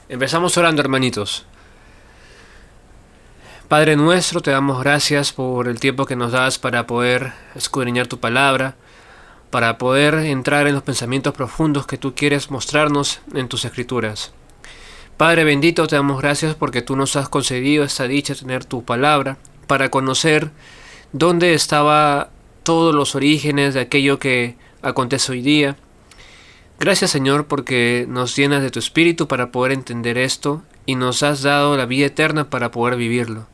Empezamos orando, hermanitos. Padre nuestro, te damos gracias por el tiempo que nos das para poder escudriñar tu palabra, para poder entrar en los pensamientos profundos que tú quieres mostrarnos en tus escrituras. Padre bendito, te damos gracias porque tú nos has concedido esta dicha de tener tu palabra, para conocer dónde estaba todos los orígenes de aquello que acontece hoy día. Gracias, Señor, porque nos llenas de tu espíritu para poder entender esto y nos has dado la vida eterna para poder vivirlo.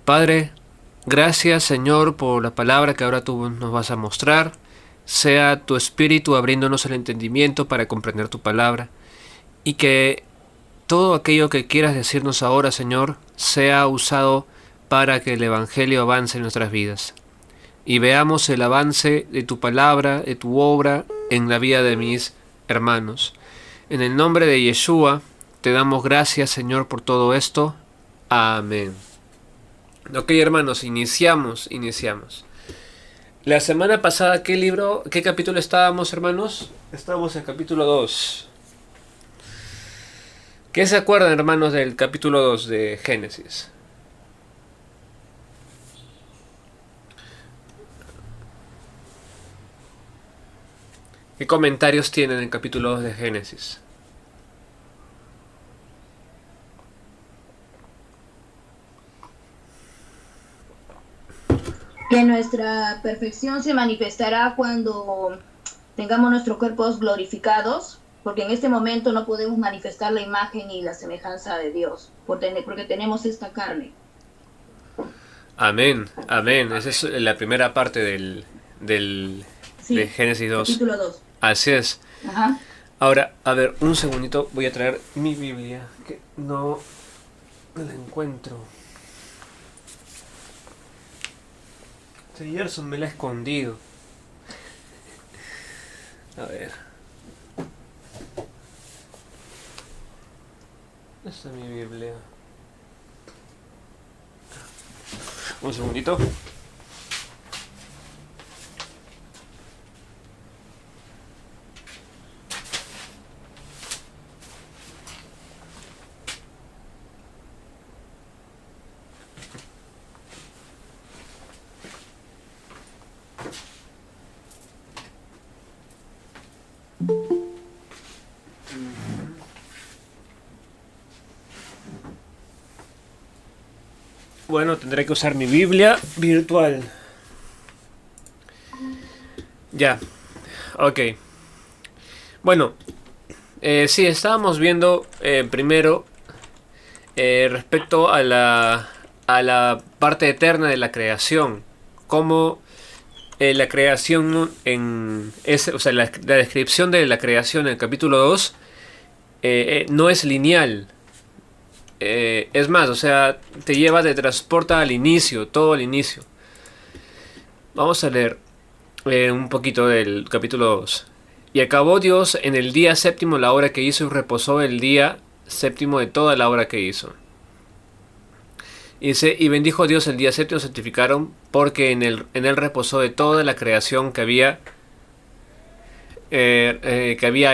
Padre, gracias, Señor, por la palabra que ahora tú nos vas a mostrar. Sea tu espíritu abriéndonos el entendimiento para comprender tu palabra, y que todo aquello que quieras decirnos ahora, Señor, sea usado para que el Evangelio avance en nuestras vidas y veamos el avance de tu palabra, de tu obra en la vida de mis hermanos. En el nombre de Yeshua te damos gracias, Señor, por todo esto. Amén. Ok, hermanos, iniciamos. La semana pasada, ¿qué capítulo estábamos, hermanos? Estábamos en el capítulo 2. ¿Qué se acuerdan, hermanos, del capítulo 2 de Génesis? ¿Qué comentarios tienen en el capítulo 2 de Génesis? Que nuestra perfección se manifestará cuando tengamos nuestros cuerpos glorificados, porque en este momento no podemos manifestar la imagen y la semejanza de Dios, porque tenemos esta carne. Amén, amén. Esa es la primera parte Sí, de Génesis 2. Capítulo 2. Así es. Ajá. Ahora, a ver, un segundito, voy a traer mi Biblia, que no la encuentro. Gerson me la ha escondido. A ver. Esta es mi Biblia. Un segundito. Bueno, tendré que usar mi Biblia virtual. Ya, ok. Bueno, sí, estábamos viendo primero respecto a la parte eterna de la creación. Cómo la creación o sea, la descripción de la creación en el capítulo 2 no es lineal. Es más, o sea, te transporta al inicio, todo al inicio. Vamos a leer un poquito del capítulo 2. Y acabó Dios en el día séptimo la obra que hizo y reposó el día séptimo de toda la obra que hizo. Y dice, y bendijo Dios el día séptimo, santificaron, porque en él reposó de toda la creación que había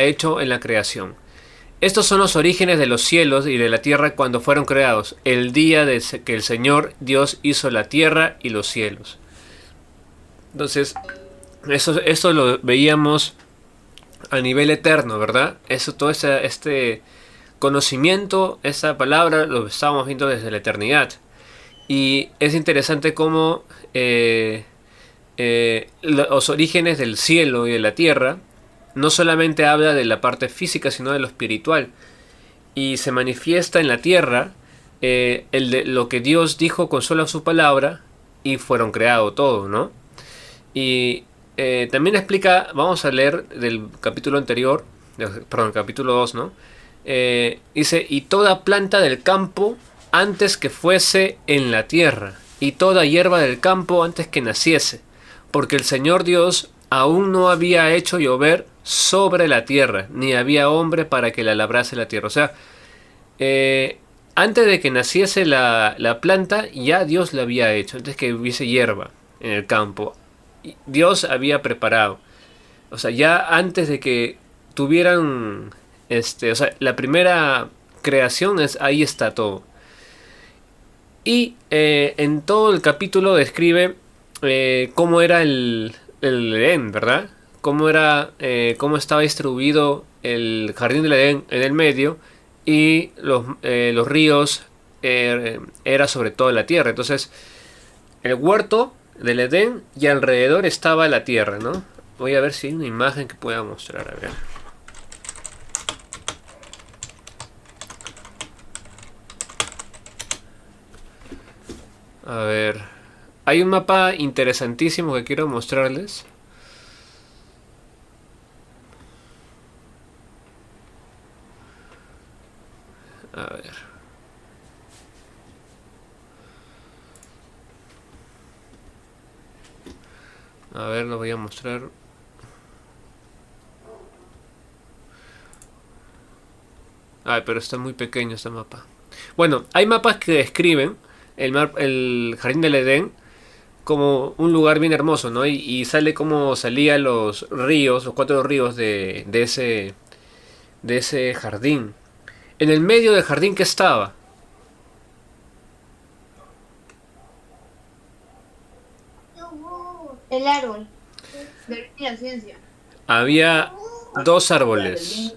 hecho en la creación. Estos son los orígenes de los cielos y de la tierra cuando fueron creados, el día que el Señor Dios hizo la tierra y los cielos. Entonces, eso lo veíamos a nivel eterno, ¿verdad? Todo este conocimiento, esa palabra, lo estábamos viendo desde la eternidad. Y es interesante cómo los orígenes del cielo y de la tierra no solamente habla de la parte física, sino de lo espiritual. Y se manifiesta en la tierra lo que Dios dijo con solo su palabra y fueron creados todo, ¿no? Y también explica, vamos a leer del capítulo anterior, perdón, capítulo 2, ¿no? Dice, y toda planta del campo antes que fuese en la tierra, y toda hierba del campo antes que naciese, porque el Señor Dios aún no había hecho llover sobre la tierra, ni había hombre para que la labrase la tierra. O sea, antes de que naciese la planta, ya Dios la había hecho, antes que hubiese hierba en el campo. Dios había preparado. O sea, ya antes de que tuvieran, o sea, la primera creación, ahí está todo. Y en todo el capítulo describe cómo era el Edén, ¿verdad? Cómo estaba distribuido el jardín del Edén en el medio y los ríos era sobre todo la tierra. Entonces, el huerto del Edén y alrededor estaba la tierra, ¿no? Voy a ver si hay una imagen que pueda mostrar, a ver. A ver, hay un mapa interesantísimo que quiero mostrarles. A ver. A ver, lo voy a mostrar. Ay, pero está muy pequeño este mapa. Bueno, hay mapas que describen el jardín del Edén como un lugar bien hermoso, ¿no? Y sale como salían los ríos, los 4 ríos de ese jardín. En el medio del jardín que estaba, El árbol de la ciencia. había 2 árboles.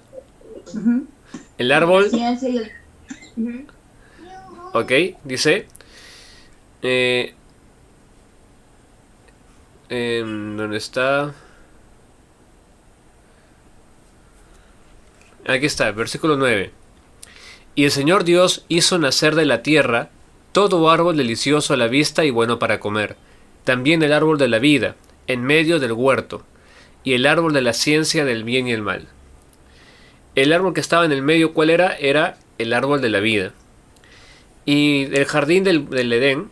Ujú. El La árbol, ciencia y el... Ujú. ok, dice, eh, ¿dónde está? Aquí está, versículo 9. Y el Señor Dios hizo nacer de la tierra todo árbol delicioso a la vista y bueno para comer, también el árbol de la vida, en medio del huerto, y el árbol de la ciencia del bien y el mal. El árbol que estaba en el medio, ¿cuál era? Era el árbol de la vida. Y del jardín del Edén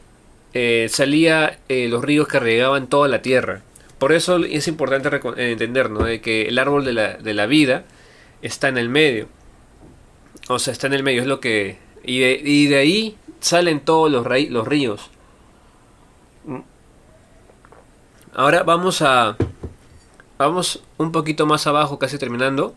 salía los ríos que regaban toda la tierra. Por eso es importante entender, ¿no? De que el árbol de la vida está en el medio. O sea, está en el medio, es lo que... Y de ahí salen todos los ríos. Ahora vamos un poquito más abajo, casi terminando.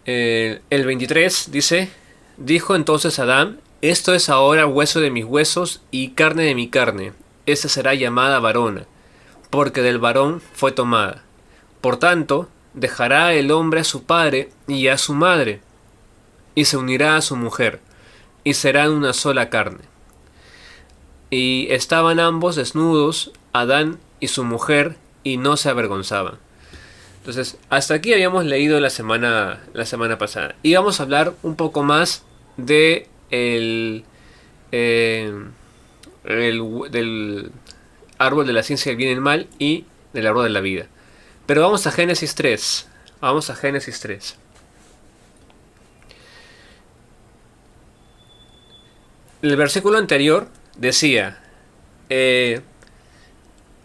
El 23 dice: dijo entonces Adán: esto es ahora hueso de mis huesos y carne de mi carne. Esta será llamada varona, porque del varón fue tomada. Por tanto, dejará el hombre a su padre y a su madre, y se unirá a su mujer, y serán una sola carne. Y estaban ambos desnudos, Adán y su mujer, y no se avergonzaban. Entonces, hasta aquí habíamos leído la semana pasada. Y vamos a hablar un poco más de del árbol de la ciencia del bien y el mal y del árbol de la vida. Pero vamos a Génesis 3. Vamos a Génesis 3. El versículo anterior decía,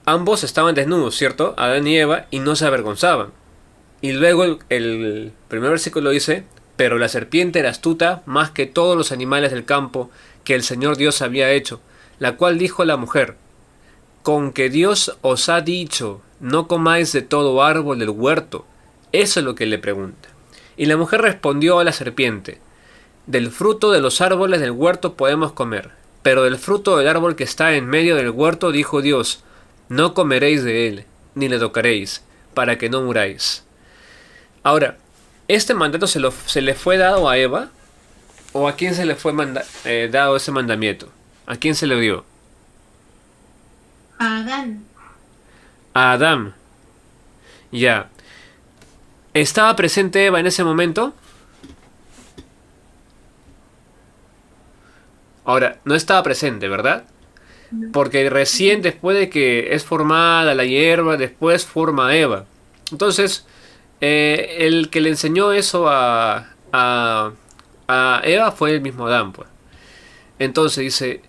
ambos estaban desnudos, ¿cierto? Adán y Eva, y no se avergonzaban. Y luego el primer versículo dice, pero la serpiente era astuta más que todos los animales del campo que el Señor Dios había hecho, la cual dijo a la mujer, con que Dios os ha dicho, no comáis de todo árbol del huerto. Eso es lo que le pregunta. Y la mujer respondió a la serpiente, del fruto de los árboles del huerto podemos comer, pero del fruto del árbol que está en medio del huerto dijo Dios, no comeréis de él, ni le tocaréis, para que no muráis. Ahora, ¿este mandato se le fue dado a Eva? ¿O a quién se le fue dado ese mandamiento? ¿A quién se le dio? A Adán. A Adán. Ya. ¿Estaba presente Eva en ese momento? Ahora, no estaba presente, ¿verdad? Porque recién después de que es formada la hierba, después forma a Eva. Entonces, el que le enseñó eso a Eva fue el mismo Adán, pues. Entonces dice,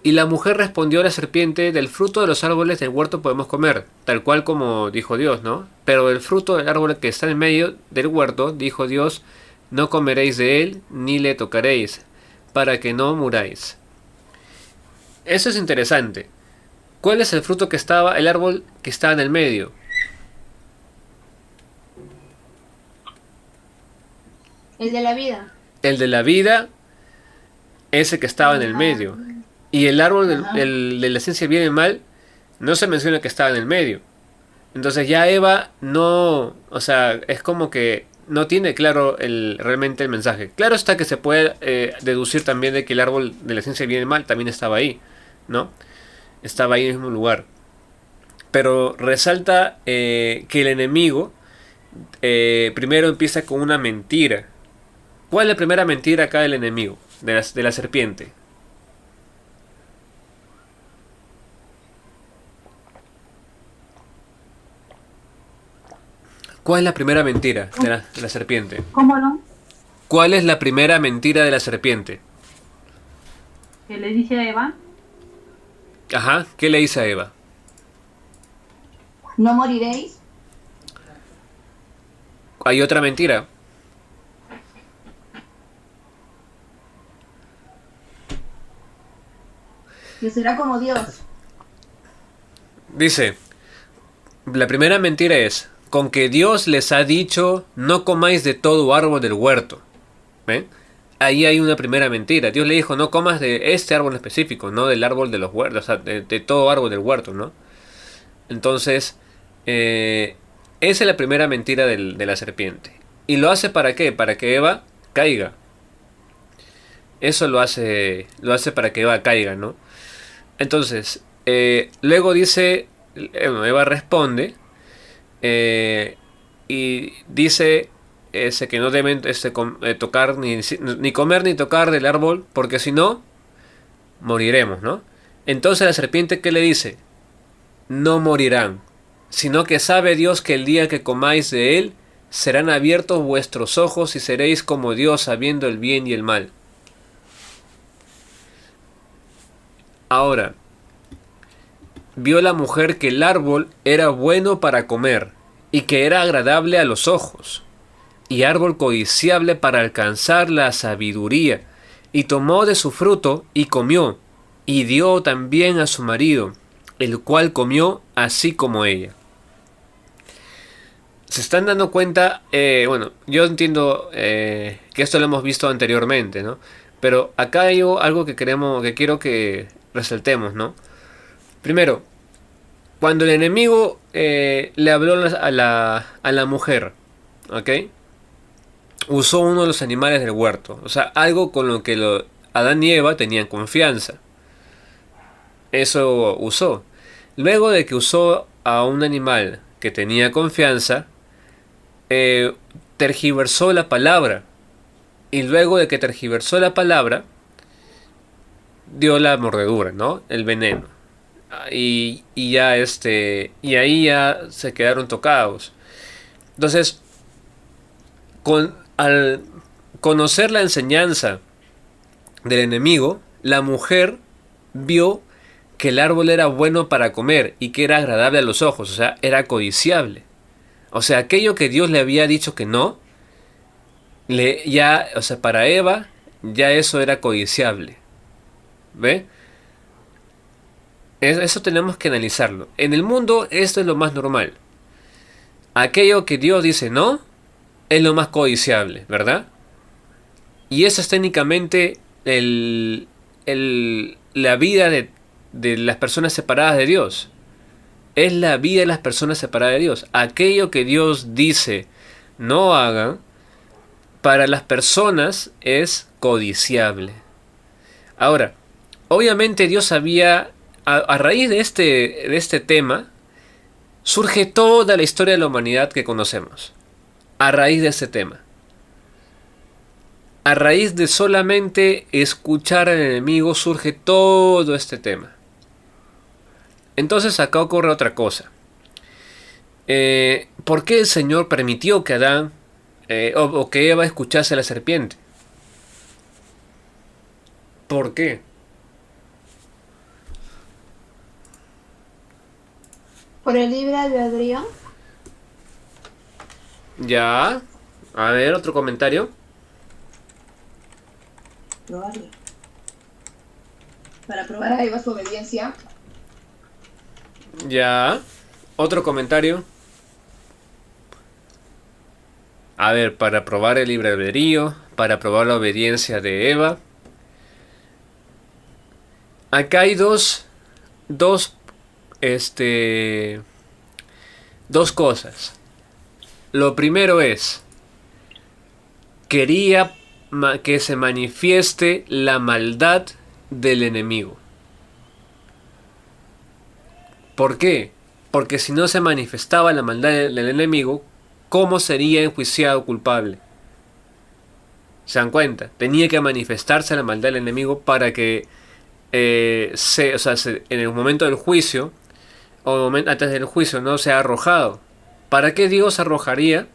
y la mujer respondió a la serpiente, del fruto de los árboles del huerto podemos comer, tal cual como dijo Dios, ¿no? Pero del fruto del árbol que está en medio del huerto, dijo Dios, no comeréis de él, ni le tocaréis, para que no muráis. Eso es interesante. ¿Cuál es el fruto que estaba, el árbol que estaba en el medio? El de la vida. El de la vida es el que estaba en el medio. Y el árbol Ajá. el de la ciencia del bien y el mal no se menciona que estaba en el medio. Entonces ya Eva no, o sea, es como que no tiene claro realmente el mensaje. Claro está que se puede deducir también de que el árbol de la ciencia del bien y el mal también estaba ahí, ¿no? Estaba ahí en el mismo lugar. Pero resalta que el enemigo primero empieza con una mentira. ¿Cuál es la primera mentira acá del enemigo? De la serpiente. ¿Cuál es la primera mentira de la serpiente? ¿Cómo no? ¿Cuál es la primera mentira de la serpiente? Que le dice a Eva, Ajá, ¿qué le dice a Eva? ¿No moriréis? Hay otra mentira. Que será como Dios. Dice, la primera mentira es, con que Dios les ha dicho, no comáis de todo árbol del huerto. ¿Ven? Ahí hay una primera mentira. Dios le dijo, no comas de este árbol en específico, no del árbol de los huertos, o sea, de todo árbol del huerto, ¿no? Entonces, esa es la primera mentira de la serpiente. ¿Y lo hace para qué? Para que Eva caiga. Eso lo hace para que Eva caiga, ¿no? Entonces, luego dice, bueno, Eva responde y dice que no deben tocar ni comer ni tocar del árbol porque si no, moriremos, ¿no? Entonces la serpiente, ¿qué le dice? No morirán, sino que sabe Dios que el día que comáis de él, serán abiertos vuestros ojos y seréis como Dios sabiendo el bien y el mal. Ahora, vio la mujer que el árbol era bueno para comer y que era agradable a los ojos, y árbol codiciable para alcanzar la sabiduría, y tomó de su fruto y comió, y dio también a su marido, el cual comió así como ella. Se están dando cuenta, bueno, yo entiendo que esto lo hemos visto anteriormente, ¿no? Pero acá hay algo que quiero que resaltemos, ¿no? Primero, cuando el enemigo le habló a la mujer, ¿ok? Usó uno de los animales del huerto, o sea, algo con lo que Adán y Eva tenían confianza. Eso usó. Luego de que usó a un animal que tenía confianza, tergiversó la palabra. Y luego de que tergiversó la palabra, dio la mordedura, ¿no? El veneno. Y ya y ahí ya se quedaron tocados. Entonces, al conocer la enseñanza del enemigo, la mujer vio que el árbol era bueno para comer y que era agradable a los ojos, o sea, era codiciable. O sea, aquello que Dios le había dicho que no, o sea, para Eva ya eso era codiciable. ¿Ve? Eso tenemos que analizarlo. En el mundo esto es lo más normal. Aquello que Dios dice no, es lo más codiciable, ¿verdad? Y eso es técnicamente la vida de las personas separadas de Dios. Es la vida de las personas separadas de Dios. Aquello que Dios dice no hagan, para las personas es codiciable. Ahora, obviamente Dios sabía, a raíz de este tema, surge toda la historia de la humanidad que conocemos. A raíz de este tema. A raíz de solamente escuchar al enemigo surge todo este tema. Entonces acá ocurre otra cosa. ¿Por qué el Señor permitió que Adán o que Eva escuchase a la serpiente? ¿Por qué? Por el libre albedrío. Ya. A ver, otro comentario. Probarlo. Para probar a Eva su obediencia. Ya. Otro comentario. A ver, para probar el libre albedrío, para probar la obediencia de Eva. Acá hay dos cosas. Lo primero es, quería que se manifieste la maldad del enemigo. ¿Por qué? Porque si no se manifestaba la maldad del enemigo, ¿cómo sería enjuiciado culpable? ¿Se dan cuenta? Tenía que manifestarse la maldad del enemigo para que en el momento del juicio, o antes del juicio, no sea arrojado. ¿Para qué Dios arrojaría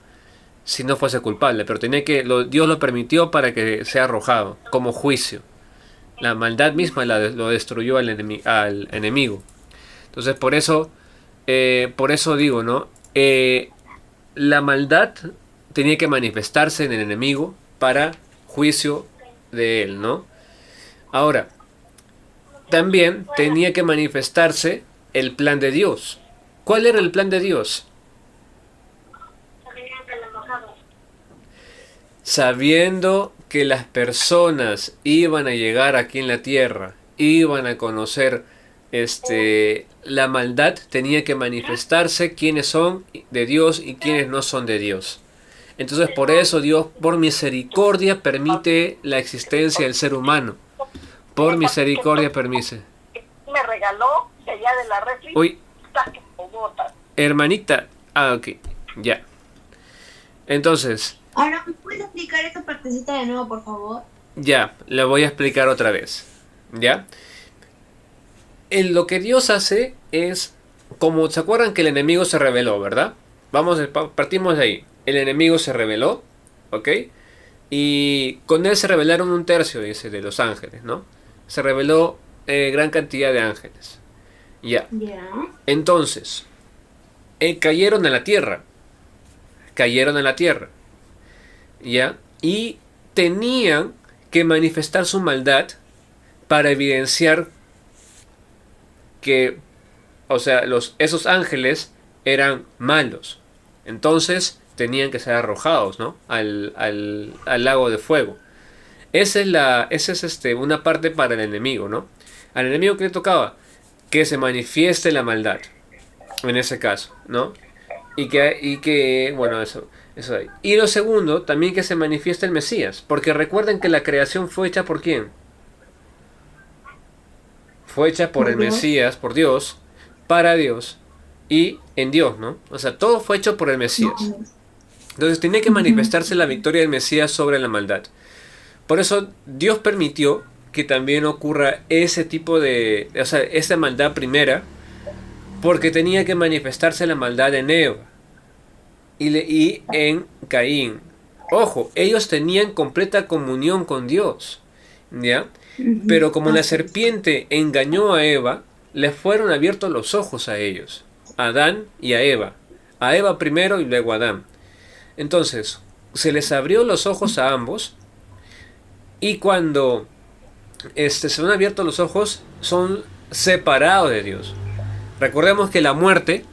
si no fuese culpable? Pero Dios lo permitió para que sea arrojado como juicio. La maldad misma lo destruyó al enemigo. Entonces por eso digo, ¿no? La maldad tenía que manifestarse en el enemigo para juicio de él, ¿no? Ahora, también tenía que manifestarse el plan de Dios. ¿Cuál era el plan de Dios? Sabiendo que las personas iban a llegar aquí en la tierra, iban a conocer la maldad, tenía que manifestarse quiénes son de Dios y quiénes no son de Dios. Entonces por eso Dios, por misericordia, permite la existencia del ser humano. Por misericordia permite. Me regaló de allá de la refri. Uy, hermanita. Ok, ya. Entonces, Ahora, ¿me puedes explicar esa partecita de nuevo, por favor? ya, la voy a explicar otra vez. ¿Ya? Lo que Dios hace es, como se acuerdan que el enemigo se rebeló, ¿verdad? Partimos de ahí. El enemigo se rebeló, ¿ok? Y con él se rebelaron un tercio, dice, de los ángeles, ¿no? Se rebeló gran cantidad de ángeles. Ya. Ya. Entonces, cayeron a la tierra. Cayeron a la tierra. ¿Ya? Y tenían que manifestar su maldad para evidenciar que, o sea, esos ángeles eran malos. Entonces tenían que ser arrojados, ¿no? al lago de fuego. Esa es una parte para el enemigo, ¿no? Al enemigo, ¿qué le tocaba? Que se manifieste la maldad, en ese caso, ¿no? Y que bueno, eso ahí. Y lo segundo, también que se manifieste el Mesías, porque recuerden que la creación fue hecha ¿por quién? Fue hecha por el Mesías, por Dios, para Dios y en Dios, ¿no? O sea, todo fue hecho por el Mesías. Entonces tenía que manifestarse la victoria del Mesías sobre la maldad. Por eso Dios permitió que también ocurra ese tipo de, o sea, esa maldad primera, porque tenía que manifestarse la maldad en Eva y en Caín. Ojo, ellos tenían completa comunión con Dios, ¿ya? Pero como la serpiente engañó a Eva, les fueron abiertos los ojos a ellos, a Adán y a Eva. A Eva primero y luego a Adán. Entonces, se les abrió los ojos a ambos, y cuando se van abiertos los ojos, son separados de Dios. Recordemos que la muerte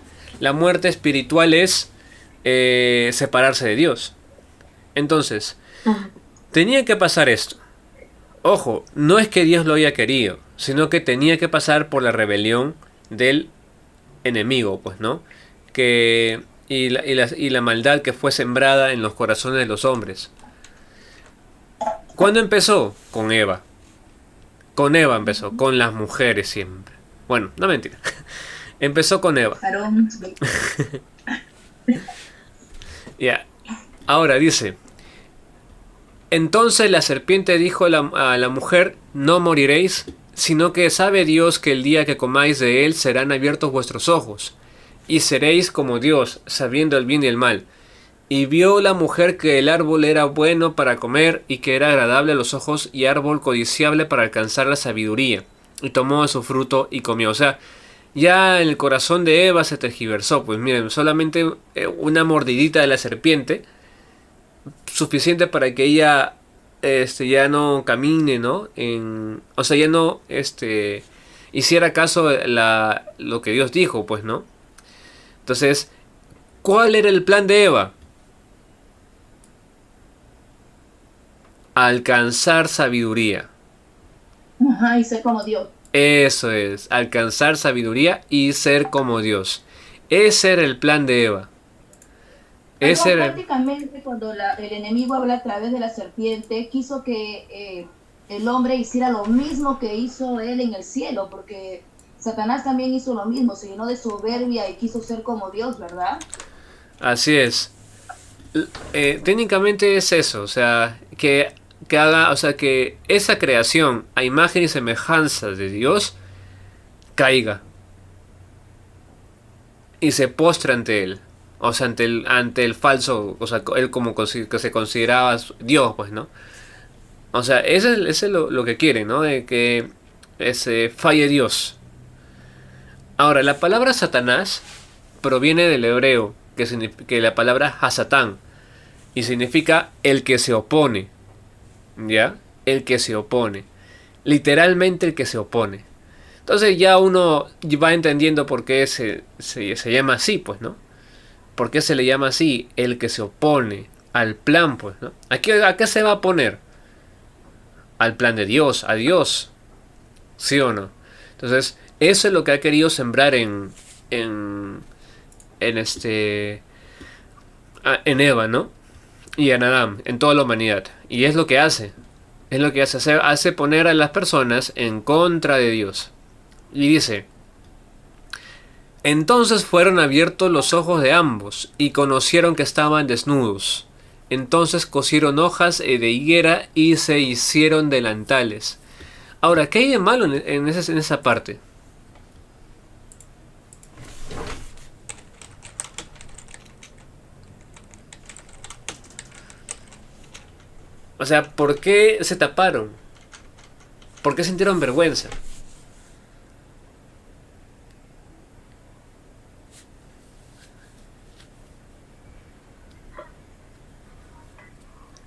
espiritual es separarse de Dios. Entonces, tenía que pasar esto. Ojo, no es que Dios lo haya querido, sino que tenía que pasar por la rebelión del enemigo, pues, ¿no? Y la maldad que fue sembrada en los corazones de los hombres. ¿Cuándo empezó? Con Eva. Con Eva empezó, con las mujeres siempre. Bueno, no mentira. Empezó con Eva. Ya. Ahora dice: entonces la serpiente dijo a la mujer: no moriréis, sino que sabe Dios que el día que comáis de él serán abiertos vuestros ojos, y seréis como Dios, sabiendo el bien y el mal. Y vio la mujer que el árbol era bueno para comer, y que era agradable a los ojos, y árbol codiciable para alcanzar la sabiduría. Y tomó de su fruto y comió. O sea, ya en el corazón de Eva se tergiversó. Pues miren, solamente una mordidita de la serpiente, suficiente para que ella ya no camine, ¿no? O sea, ya no hiciera caso lo que Dios dijo, pues, ¿no? Entonces, ¿cuál era el plan de Eva? alcanzar sabiduría. Ajá, y ser como Dios. Eso es, alcanzar sabiduría y ser como Dios. Ese era el plan de Eva. Ese Algo era... prácticamente cuando el enemigo habla a través de la serpiente, quiso que el hombre hiciera lo mismo que hizo él en el cielo, porque Satanás también hizo lo mismo, se llenó de soberbia y quiso ser como Dios, ¿verdad? Así es. Técnicamente es eso, o sea, que haga, o sea, que esa creación a imagen y semejanza de Dios caiga y se postre ante él, o sea, ante el falso, o sea, él como que se consideraba Dios, pues, ¿no? O sea, ese es lo que quiere, ¿no? De que ese falle Dios. Ahora, la palabra Satanás proviene del hebreo, que la palabra Hasatán, y significa el que se opone, ¿ya? El que se opone. Literalmente el que se opone. Entonces ya uno va entendiendo por qué se llama así, pues, ¿no? ¿Por qué se le llama así? El que se opone al plan, pues, ¿no? ¿A qué se va a oponer? Al plan de Dios, a Dios. ¿Sí o no? Entonces, eso es lo que ha querido sembrar en en Eva, ¿no? Y en Adán, en toda la humanidad. Y es lo que hace. Es lo que hace poner a las personas en contra de Dios. Y dice: entonces fueron abiertos los ojos de ambos, y conocieron que estaban desnudos. Entonces cosieron hojas de higuera y se hicieron delantales. Ahora, ¿qué hay de malo en esa parte? O sea, ¿por qué se taparon? ¿Por qué sintieron vergüenza?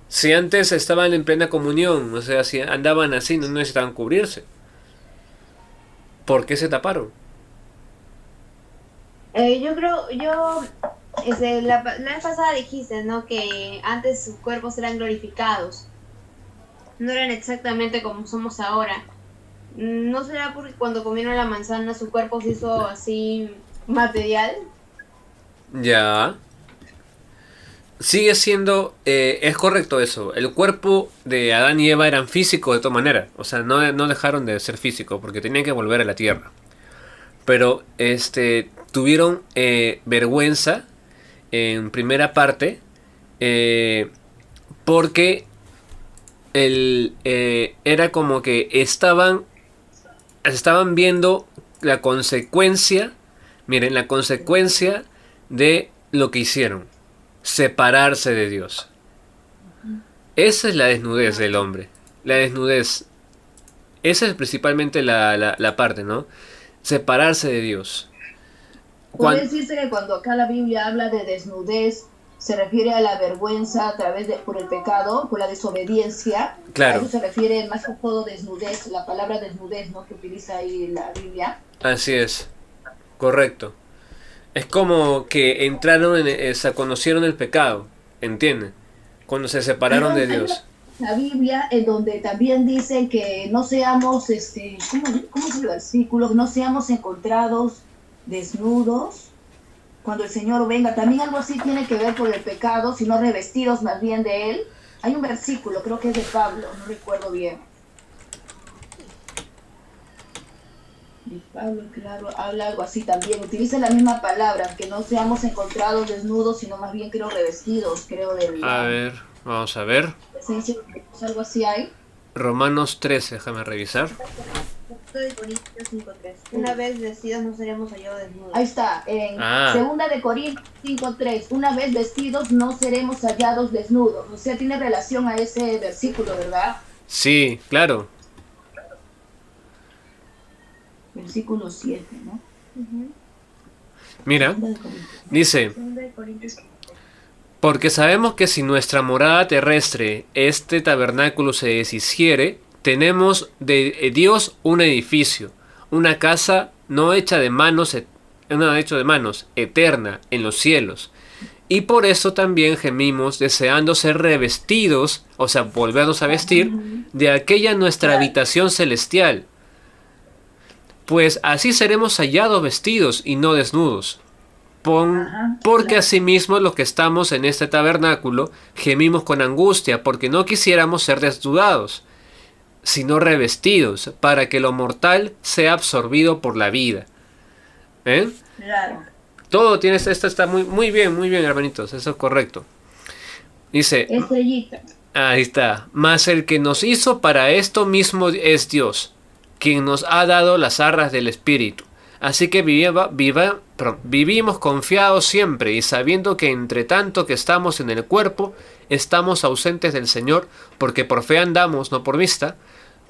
Si antes estaban en plena comunión, o sea, si andaban así, no necesitaban cubrirse. ¿Por qué se taparon? La vez pasada dijiste, ¿no? Que antes sus cuerpos eran glorificados. No eran exactamente como somos ahora. ¿No será porque cuando comieron la manzana su cuerpo se hizo así material? Ya. Sigue siendo, es correcto eso. El cuerpo de Adán y Eva eran físicos de todas maneras. O sea, no dejaron de ser físicos porque tenían que volver a la tierra. Pero tuvieron vergüenza en primera parte porque era como que estaban viendo la consecuencia, miren, la consecuencia de lo que hicieron: separarse de Dios. Esa es la desnudez del hombre. La desnudez. Esa es principalmente la parte, ¿no? Separarse de Dios. Puede decirse que cuando acá la Biblia habla de desnudez, se refiere a la vergüenza por el pecado, por la desobediencia. Claro. A eso se refiere más que todo desnudez, la palabra desnudez, ¿no? Que utiliza ahí la Biblia. Así es. Correcto. Es como que entraron conocieron el pecado, ¿entienden? Cuando se separaron de Dios. La Biblia en donde también dice que no seamos, ¿cómo es el versículo? No seamos encontrados desnudos cuando el Señor venga. También algo así tiene que ver con el pecado, sino revestidos más bien de Él. Hay un versículo, creo que es de Pablo, no recuerdo bien. Y Pablo, claro, habla algo así también. Utiliza la misma palabra, que no seamos encontrados desnudos, sino más bien creo revestidos, creo del... A ver, vamos a ver. Algo así hay. Romanos 13, déjame revisar. De Corintios 5:3. Una vez vestidos no seremos hallados desnudos. Ahí está, en segunda de Corintios 5:3. Una vez vestidos no seremos hallados desnudos. O sea, tiene relación a ese versículo, ¿verdad? Sí, claro. Versículo 7, ¿no? Mira, dice: porque sabemos que si nuestra morada terrestre, este tabernáculo, se deshiciere, tenemos de Dios un edificio, una casa no hecha de manos, eterna en los cielos. Y por eso también gemimos deseando ser revestidos, o sea, volvernos a vestir de aquella nuestra habitación celestial. Pues así seremos hallados vestidos y no desnudos. Porque asimismo los que estamos en este tabernáculo gemimos con angustia, porque no quisiéramos ser desnudados, sino revestidos, para que lo mortal sea absorbido por la vida. ¿Eh? Claro. Todo tiene, esto está muy bien, hermanitos, eso es correcto. Dice, Estrellita. ahí está, mas el que nos hizo para esto mismo es Dios, quien nos ha dado las arras del Espíritu. Así que vivimos confiados siempre y sabiendo que entre tanto que estamos en el cuerpo, estamos ausentes del Señor, porque por fe andamos, no por vista,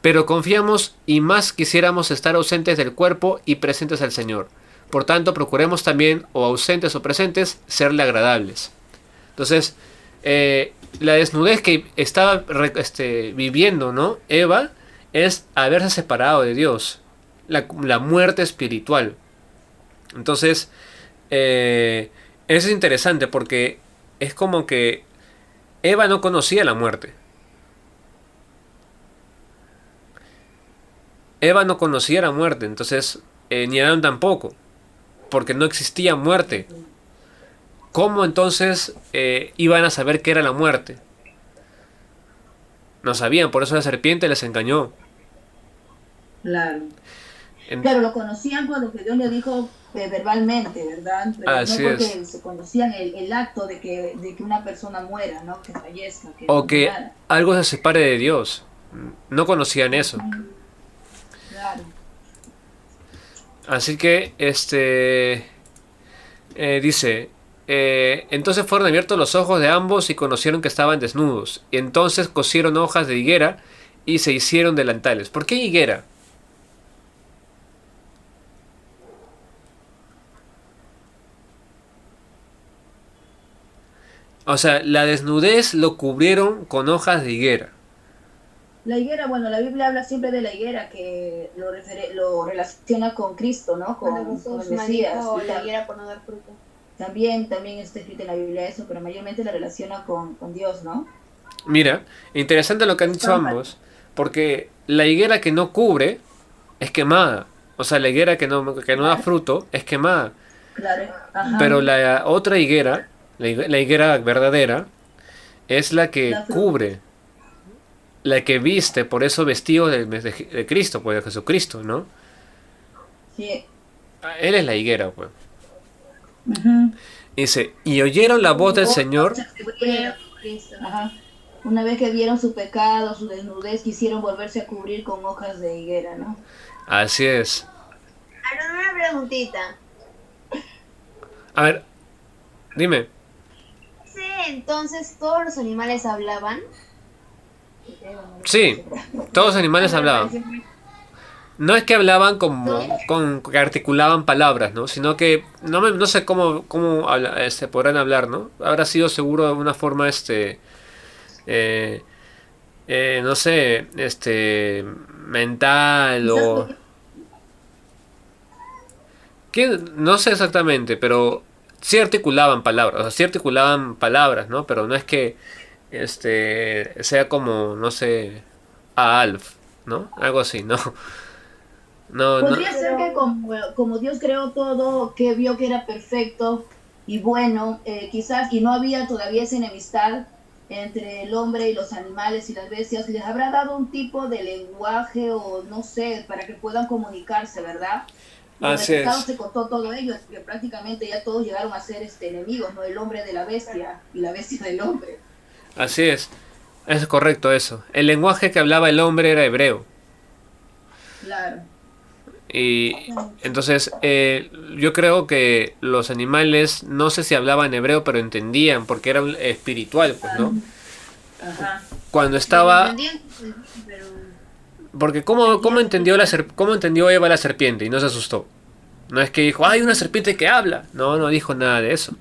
pero confiamos y más quisiéramos estar ausentes del cuerpo y presentes al Señor. Por tanto, procuremos también, o ausentes o presentes, serle agradables. Entonces, la desnudez que estaba viviendo, ¿no? Eva, es haberse separado de Dios. La muerte espiritual. Entonces, eso es interesante porque es como que Eva no conocía la muerte. Eva no conocía la muerte, entonces ni Adán tampoco, porque no existía muerte. ¿Cómo entonces iban a saber qué era la muerte? No sabían, por eso la serpiente les engañó. Claro. Claro, lo conocían cuando que Dios le dijo verbalmente, ¿verdad? Pero así no porque es. se conocían el acto de que una persona muera, ¿no? Que fallezca. O que algo se separe de Dios. No conocían eso. Claro. Así que, dice, entonces fueron abiertos los ojos de ambos y conocieron que estaban desnudos. Y entonces cosieron hojas de higuera y se hicieron delantales. ¿Por qué higuera? O sea, la desnudez lo cubrieron con hojas de higuera. La higuera, bueno, la Biblia habla siempre de la higuera, que lo relaciona con Cristo, ¿no? Con el Mesías. La higuera por no dar fruto. También está escrito en la Biblia eso, pero mayormente la relaciona con Dios, ¿no? Mira, interesante lo que han dicho ambos, porque la higuera que no cubre es quemada. O sea, la higuera que no da fruto es quemada. Claro. Ajá. Pero la otra higuera, la higuera verdadera, es la que cubre, la que viste, por eso vestido de Cristo, pues de Jesucristo, ¿no? Sí. Él es la higuera, pues. Dice, y oyeron la voz del Señor. Ajá. Una vez que vieron su pecado, su desnudez, quisieron volverse a cubrir con hojas de higuera, ¿no? Así es. Ahora una preguntita. A ver, dime. Entonces, ¿todos los animales hablaban? Sí, todos los animales hablaban. No es que hablaban que articulaban palabras, ¿no? Sino que no sé cómo podrán hablar, ¿no? Habrá sido seguro de una forma no sé, mental o no sé exactamente, pero sí articulaban palabras, o sea, sí articulaban palabras, ¿no? Pero no es que sea como, no sé, a Alf, ¿no? Algo así, ¿no? Podría ser que como Dios creó todo, que vio que era perfecto y bueno, quizás, y no había todavía esa enemistad entre el hombre y los animales y las bestias, les habrá dado un tipo de lenguaje o no sé, para que puedan comunicarse, ¿verdad? Así es. Se cortó todo ello, que prácticamente ya todos llegaron a ser enemigos, ¿no? El hombre de la bestia y la bestia del hombre. Así es correcto eso. El lenguaje que hablaba el hombre era hebreo. Claro. Y entonces yo creo que los animales, no sé si hablaban hebreo, pero entendían, porque era espiritual, pues, ¿no? Ajá. Cuando estaba... Porque ¿cómo entendió Eva la serpiente y no se asustó? No es que dijo, hay una serpiente que habla. No dijo nada de eso.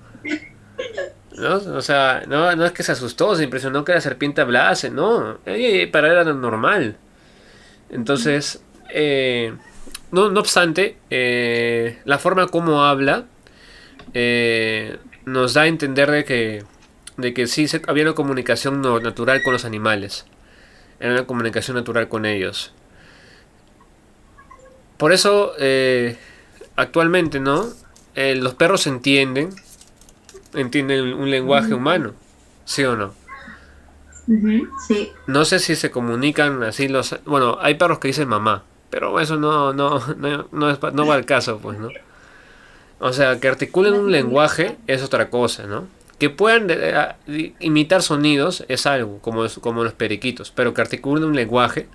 ¿No? O sea, no es que se asustó, se impresionó que la serpiente hablase, no. Para él era normal. Entonces, no obstante, la forma como habla nos da a entender de que sí había una comunicación natural con los animales. Era una comunicación natural con ellos. Por eso, actualmente, ¿no? Los perros entienden un lenguaje humano, ¿sí o no? Sí. No sé si se comunican así los... Bueno, hay perros que dicen mamá, pero eso no va al caso, pues, ¿no? O sea, que articulen un lenguaje es otra cosa, ¿no? Que puedan imitar sonidos es algo, como los periquitos, pero que articulen un lenguaje,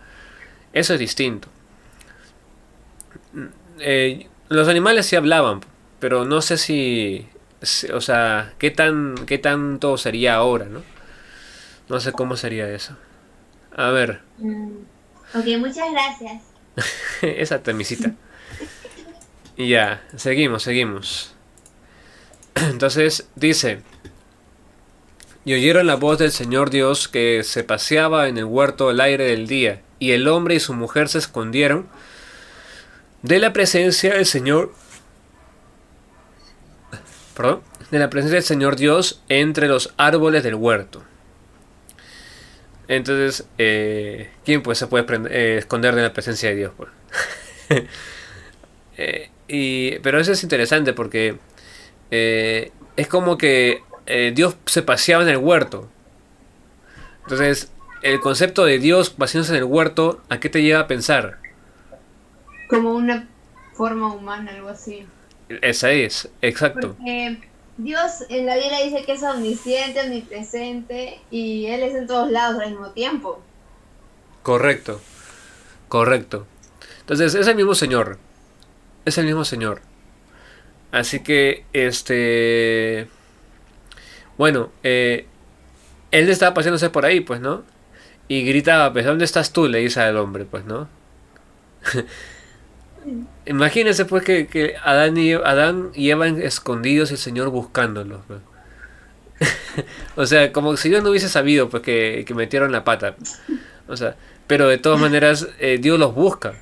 eso es distinto. Los animales sí hablaban, pero no sé o sea, qué tanto sería ahora, ¿no? No sé cómo sería eso. A ver. Ok, muchas gracias. Esa temisita. Y ya, seguimos. Entonces dice: y oyeron la voz del Señor Dios que se paseaba en el huerto al aire del día, y el hombre y su mujer se escondieron de la presencia del Señor, de la presencia del Señor Dios entre los árboles del huerto. Entonces, ¿quién pues se puede esconder de la presencia de Dios? Pues? Pero eso es interesante porque es como que Dios se paseaba en el huerto. Entonces, el concepto de Dios paseándose en el huerto, ¿a qué te lleva a pensar? Como una forma humana, algo así. Esa es, exacto. Porque Dios en la Biblia dice que es omnisciente, omnipresente y Él es en todos lados al mismo tiempo. Correcto. Entonces, es el mismo Señor. Así que, bueno, Él estaba paseándose por ahí, pues, ¿no? Y gritaba, pues, ¿dónde estás tú? Le dice al hombre, pues, ¿no? Imagínense, pues, que Adán y Eva escondidos y el Señor buscándolos, pues. O sea, como si Dios no hubiese sabido, pues, que metieron la pata. O sea, pero de todas maneras, Dios los busca.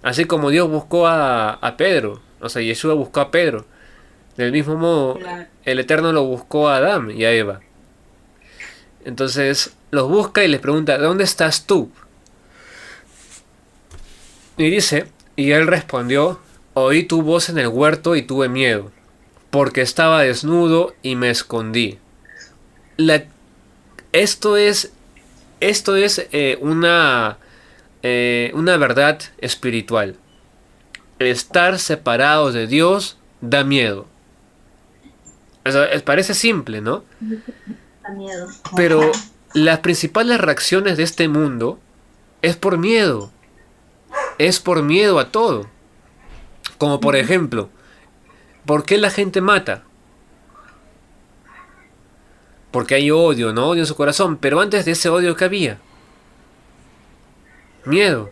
Así como Dios buscó a Pedro. O sea, Yeshua buscó a Pedro. Del mismo modo, el Eterno lo buscó a Adán y a Eva. Entonces, los busca y les pregunta, ¿dónde estás tú? Y dice, y él respondió, oí tu voz en el huerto y tuve miedo, porque estaba desnudo y me escondí. Esto es una verdad espiritual. Estar separados de Dios da miedo. O sea, parece simple, ¿no? Da miedo. Pero las principales reacciones de este mundo es por miedo. Es por miedo a todo. Como por ejemplo, ¿por qué la gente mata? Porque hay odio, ¿no? Odio en su corazón. Pero antes de ese odio, ¿qué había? Miedo.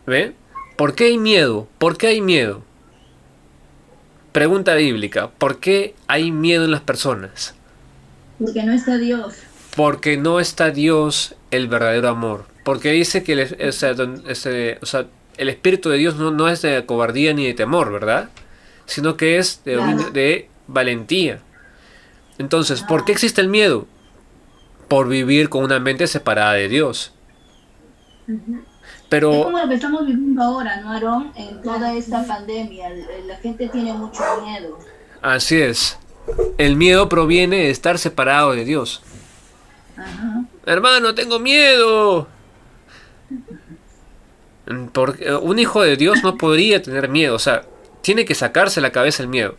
¿Ve? ¿Por qué hay miedo? ¿Por qué hay miedo? Pregunta bíblica. ¿Por qué hay miedo en las personas? Porque no está Dios. Porque no está Dios, el verdadero amor. Porque dice que el Espíritu de Dios no es de cobardía ni de temor, ¿verdad? Sino que es de valentía. Entonces, ¿por qué existe el miedo? Por vivir con una mente separada de Dios. Pero es como lo que estamos viviendo ahora, ¿no, Aarón? En toda esta pandemia, la gente tiene mucho miedo. Así es. El miedo proviene de estar separado de Dios. Ajá. Hermano, tengo miedo. Porque un hijo de Dios no podría tener miedo. O sea, tiene que sacarse la cabeza el miedo.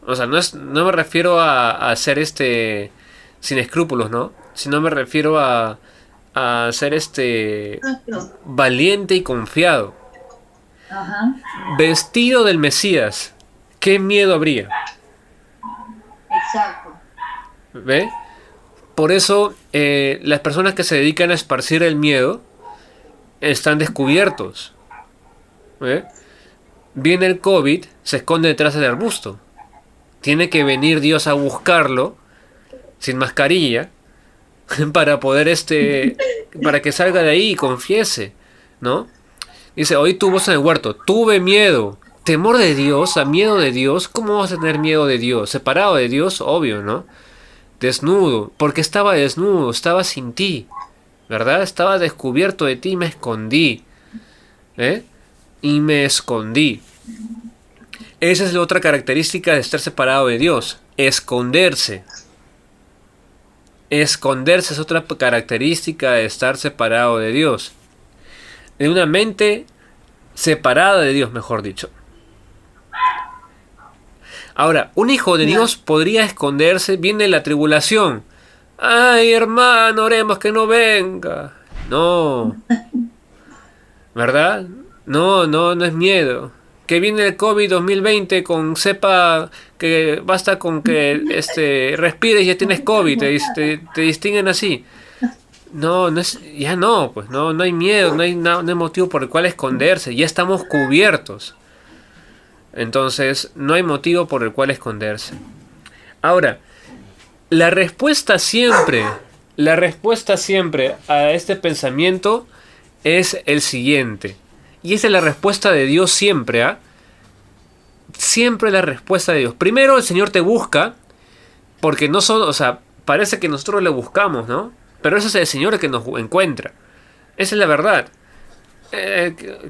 O sea, no me refiero a ser sin escrúpulos, ¿no? Sino me refiero a ser valiente y confiado. Ajá. Vestido del Mesías. ¿Qué miedo habría? Exacto. ¿Ve? Por eso las personas que se dedican a esparcir el miedo están descubiertos. ¿Ve? Viene el COVID, se esconde detrás del arbusto. Tiene que venir Dios a buscarlo sin mascarilla para poder para que salga de ahí y confiese, ¿no? Dice, oí tu voz en el huerto, tuve miedo, temor de Dios, a miedo de Dios. ¿Cómo vas a tener miedo de Dios? Separado de Dios, obvio, ¿no? Desnudo, porque estaba desnudo, estaba sin ti, ¿verdad? Estaba descubierto de ti y me escondí, ¿eh? Y me escondí. Esa es la otra característica de estar separado de Dios, esconderse. Esconderse es otra característica de estar separado de Dios. De una mente separada de Dios, mejor dicho. Ahora, un hijo de Dios podría esconderse, viene la tribulación. Ay, hermano, oremos que no venga. No. ¿Verdad? No es miedo. Que viene el COVID 2020 con cepa que basta con que respires y ya tienes COVID, te distinguen así. No es, ya no, pues no hay miedo, no hay motivo por el cual esconderse, ya estamos cubiertos. Entonces, no hay motivo por el cual esconderse. Ahora, la respuesta siempre a este pensamiento es el siguiente. Y esa es la respuesta de Dios siempre, ¿ah? Siempre la respuesta de Dios. Primero, el Señor te busca, porque no son, o sea, parece que nosotros le buscamos, ¿no? Pero ese es el Señor el que nos encuentra. Esa es la verdad.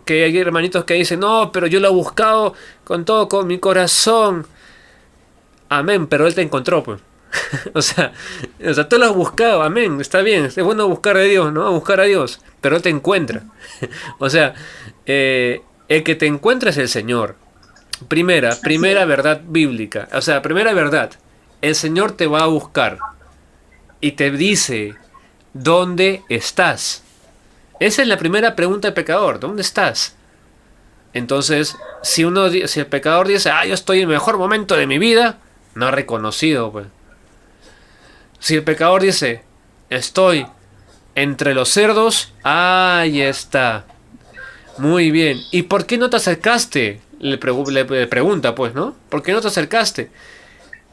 Que hay hermanitos que dicen, no, pero yo lo he buscado con mi corazón. Amén, pero Él te encontró, pues. o sea, tú lo has buscado, amén, está bien, es bueno buscar a Dios, ¿no? Buscar a Dios, pero Él te encuentra. o sea, el que te encuentra es el Señor. Primera verdad bíblica. O sea, primera verdad. El Señor te va a buscar y te dice, ¿dónde estás? Esa es la primera pregunta del pecador, ¿dónde estás? Entonces, si el pecador dice, yo estoy en el mejor momento de mi vida, no ha reconocido, pues. Si el pecador dice, estoy entre los cerdos, ahí está. Muy bien. ¿Y por qué no te acercaste? Le pregunta, pues, ¿no? ¿Por qué no te acercaste?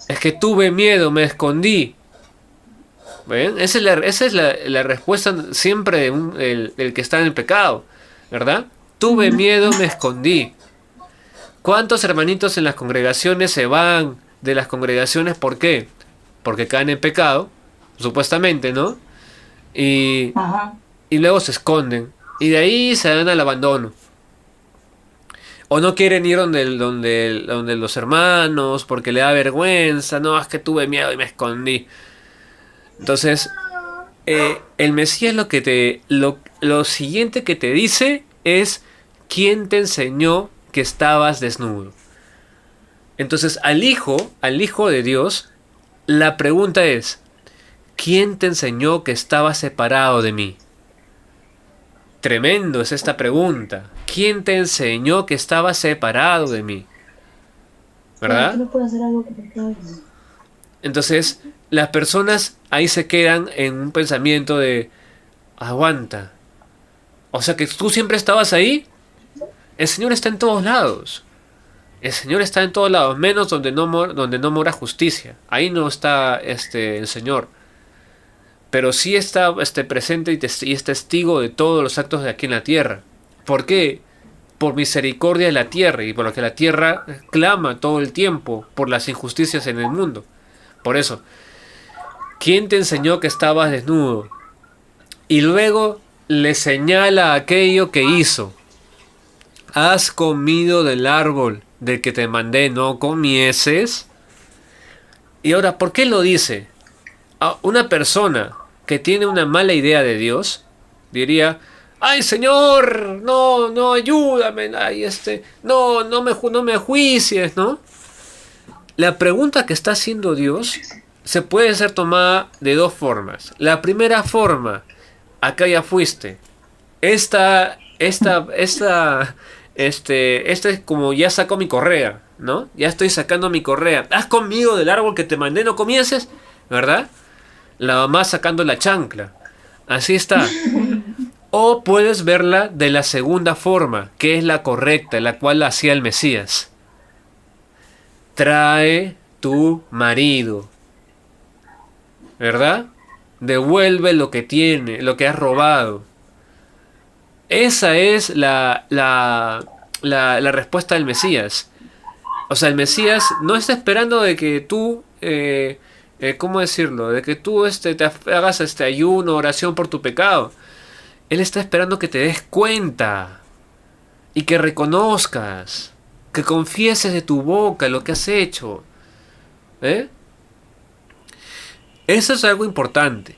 Es que tuve miedo, me escondí. ¿Ven? Esa es la respuesta siempre del que está en el pecado, ¿verdad? Tuve miedo, me escondí. ¿Cuántos hermanitos en las congregaciones se van de las congregaciones? ¿Por qué? Porque caen en pecado, supuestamente, ¿no? Y luego se esconden. Y de ahí se dan al abandono. O no quieren ir donde los hermanos porque le da vergüenza. No, es que tuve miedo y me escondí. Entonces, el Mesías lo siguiente que te dice es, ¿quién te enseñó que estabas desnudo? Entonces, al Hijo de Dios, la pregunta es, ¿quién te enseñó que estabas separado de mí? Tremendo es esta pregunta. ¿Quién te enseñó que estabas separado de mí? ¿Verdad? No puedo hacer algo que te caiga. Entonces, las personas ahí se quedan en un pensamiento de, aguanta. O sea que tú siempre estabas ahí. El Señor está en todos lados. El Señor está en todos lados, menos donde no mora justicia. Ahí no está el Señor. Pero sí está presente y es testigo de todos los actos de aquí en la tierra. ¿Por qué? Por misericordia de la tierra y por lo que la tierra clama todo el tiempo por las injusticias en el mundo. Por eso, ¿quién te enseñó que estabas desnudo? Y luego le señala aquello que hizo. ¿Has comido del árbol del que te mandé no comieses? Y ahora, ¿por qué lo dice? A una persona que tiene una mala idea de Dios diría, ¡ay, Señor! No, ayúdame, no me juicies, ¿no? La pregunta que está haciendo Dios se puede ser tomada de dos formas. La primera forma, acá ya fuiste. Esta es como ya sacó mi correa, ¿no? Ya estoy sacando mi correa. ¿Has comido del árbol que te mandé no comieses? ¿Verdad? La mamá sacando la chancla. Así está. O puedes verla de la segunda forma, que es la correcta, la cual hacía el Mesías. Trae tu marido. ¿Verdad? Devuelve lo que tiene, lo que has robado. Esa es la la respuesta del Mesías. O sea, el Mesías no está esperando de que tú, ¿cómo decirlo? De que tú hagas ayuno, oración por tu pecado. Él está esperando que te des cuenta y que reconozcas, que confieses de tu boca lo que has hecho. ¿Eh? Eso es algo importante,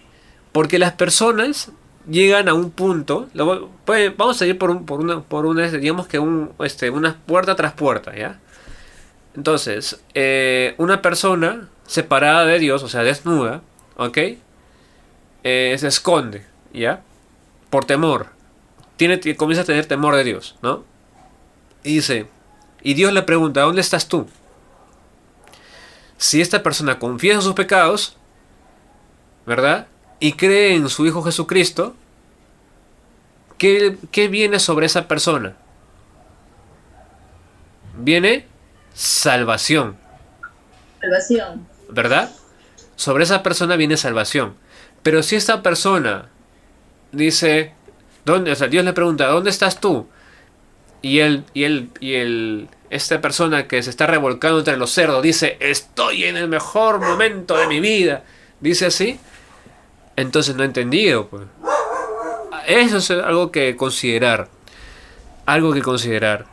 porque las personas llegan a un punto, vamos a ir por una, digamos que una puerta tras puerta, ¿ya? Entonces, una persona separada de Dios, o sea, desnuda, ¿ok? Se esconde, ¿ya? Por temor. Comienza a tener temor de Dios, ¿no? Y dice, y Dios le pregunta, ¿dónde estás tú? Si esta persona confiesa sus pecados, ¿verdad? Y cree en su Hijo Jesucristo, ¿qué viene sobre esa persona? Viene salvación. Salvación. ¿Verdad? Sobre esa persona viene salvación. Pero si esta persona dice, ¿dónde? O sea, Dios le pregunta, ¿dónde estás tú? Y esta persona que se está revolcando entre los cerdos dice, estoy en el mejor momento de mi vida. Dice así. Entonces no ha entendido, pues. Eso es algo que considerar. Algo que considerar.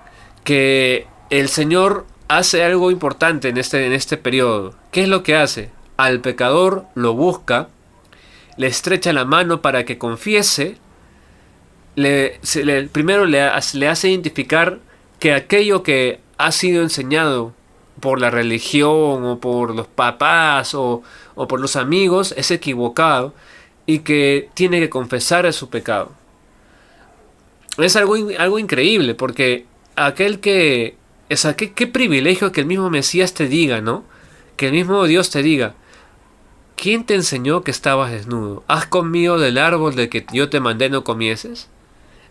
Que el Señor hace algo importante en este periodo. ¿Qué es lo que hace? Al pecador lo busca, le estrecha la mano para que confiese, primero le hace identificar que aquello que ha sido enseñado por la religión o por los papás o por los amigos es equivocado y que tiene que confesar su pecado. Es algo increíble, porque qué privilegio que el mismo Mesías te diga, ¿no? Que el mismo Dios te diga, ¿quién te enseñó que estabas desnudo? ¿Has comido del árbol de que yo te mandé no comieses?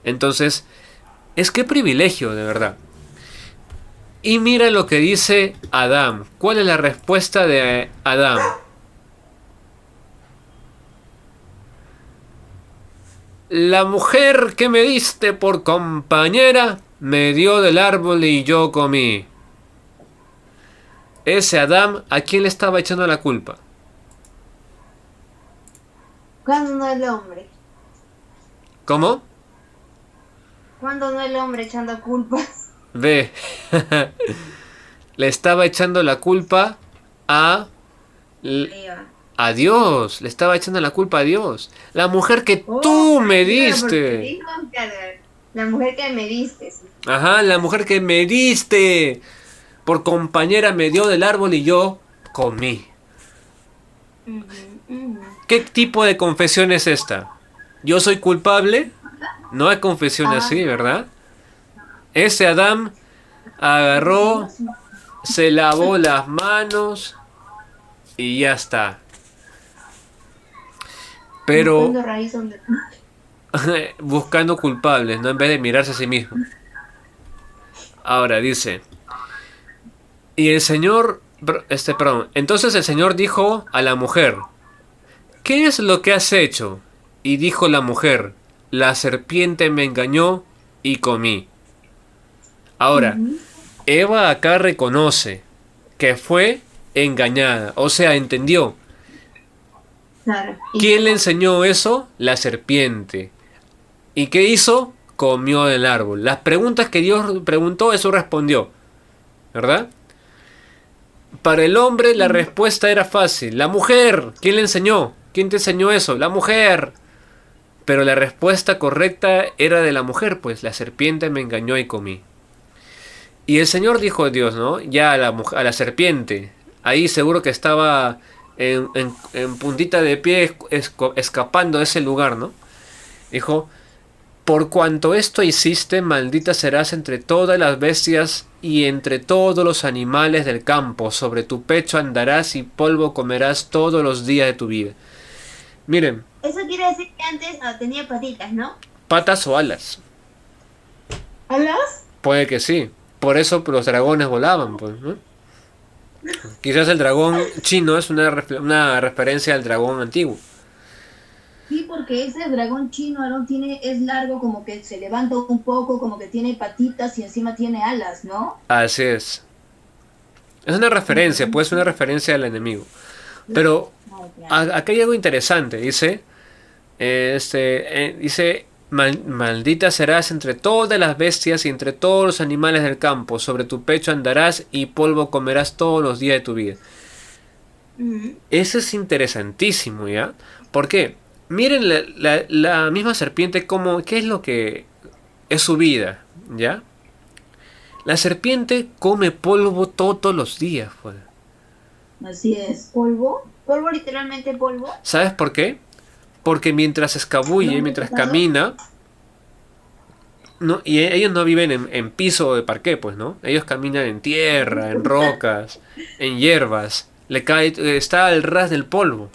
Entonces, qué privilegio, de verdad. Y mira lo que dice Adán. ¿Cuál es la respuesta de Adán? La mujer que me diste por compañera me dio del árbol y yo comí. Ese Adán, ¿a quién le estaba echando la culpa? ¿Cuándo no el hombre? ¿Cómo? ¿Cuándo no el hombre echando culpas? Ve. Le estaba echando la culpa a Dios. Le estaba echando la culpa a Dios. La mujer que tú me diste. La mujer que me diste. Sí. Ajá, la mujer que me diste. Por compañera me dio del árbol y yo comí. ¿Qué tipo de confesión es esta? ¿Yo soy culpable? No hay confesión así, ¿verdad? Ese Adán agarró, se lavó las manos y ya está. Pero buscando culpables, ¿no? En vez de mirarse a sí mismo. Ahora dice, y el Señor, entonces el Señor dijo a la mujer, ¿qué es lo que has hecho? Y dijo la mujer, la serpiente me engañó y comí. Ahora, Eva acá reconoce que fue engañada, o sea, entendió. Claro. ¿Quién le enseñó eso? La serpiente. ¿Y qué hizo? Comió del árbol. Las preguntas que Dios preguntó, eso respondió. ¿Verdad? Para el hombre la respuesta era fácil. La mujer. ¿Quién le enseñó? ¿Quién te enseñó eso? La mujer. Pero la respuesta correcta era de la mujer, pues la serpiente me engañó y comí. Y el Señor dijo a Dios, ¿no? Ya a la serpiente. Ahí seguro que estaba en puntita de pie escapando de ese lugar, ¿no? Dijo, por cuanto esto hiciste, maldita serás entre todas las bestias y entre todos los animales del campo. Sobre tu pecho andarás y polvo comerás todos los días de tu vida. Miren. Eso quiere decir que antes tenía patitas, ¿no? Patas o alas. ¿Alas? Puede que sí. Por eso los dragones volaban, pues, ¿no? Quizás el dragón chino es una referencia al dragón antiguo. Sí, porque ese dragón chino, Aarón, es largo, como que se levanta un poco, como que tiene patitas y encima tiene alas, ¿no? Así es. Es una referencia, puede ser una referencia al enemigo. Pero Ah, claro. acá hay algo interesante, dice, dice, maldita serás entre todas las bestias y entre todos los animales del campo, sobre tu pecho andarás y polvo comerás todos los días de tu vida. Ujú. Eso es interesantísimo, ¿ya? ¿Por qué? Miren la misma serpiente, ¿qué es lo que es su vida? ¿Ya? La serpiente come polvo todos los días, pues. Así es. ¿Polvo? ¿Polvo literalmente polvo? ¿Sabes por qué? Porque mientras escabulle, ¿No me he mientras fijado? camina, no, y ellos no viven en piso de parqué, pues, ¿no? Ellos caminan en tierra, en rocas, en hierbas. Está al ras del polvo.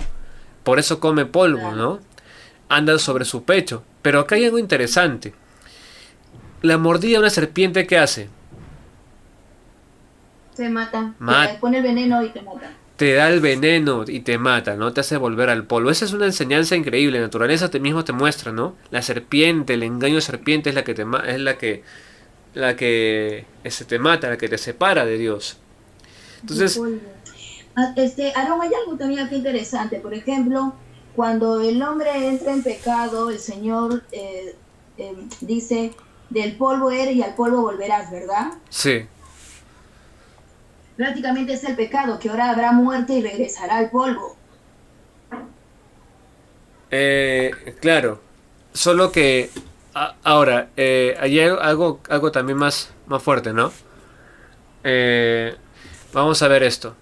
Por eso come polvo, Claro. ¿no? Anda sobre su pecho. Pero acá hay algo interesante. La mordida de una serpiente, ¿qué hace? Se mata. Te pone el veneno y te mata. Te da el veneno y te mata, ¿no? Te hace volver al polvo. Esa es una enseñanza increíble. La naturaleza mismo te muestra, ¿no? La serpiente, el engaño de serpiente es la que es la que te mata, la que te separa de Dios. De Entonces, polvo. Aarón, hay algo también aquí interesante. Por ejemplo, cuando el hombre entra en pecado, el Señor dice, del polvo eres y al polvo volverás, ¿verdad? sí. Prácticamente es el pecado, que ahora habrá muerte y regresará al polvo. Claro. Solo que ahora, hay algo también más fuerte, ¿no? Eh, Vamos a ver esto.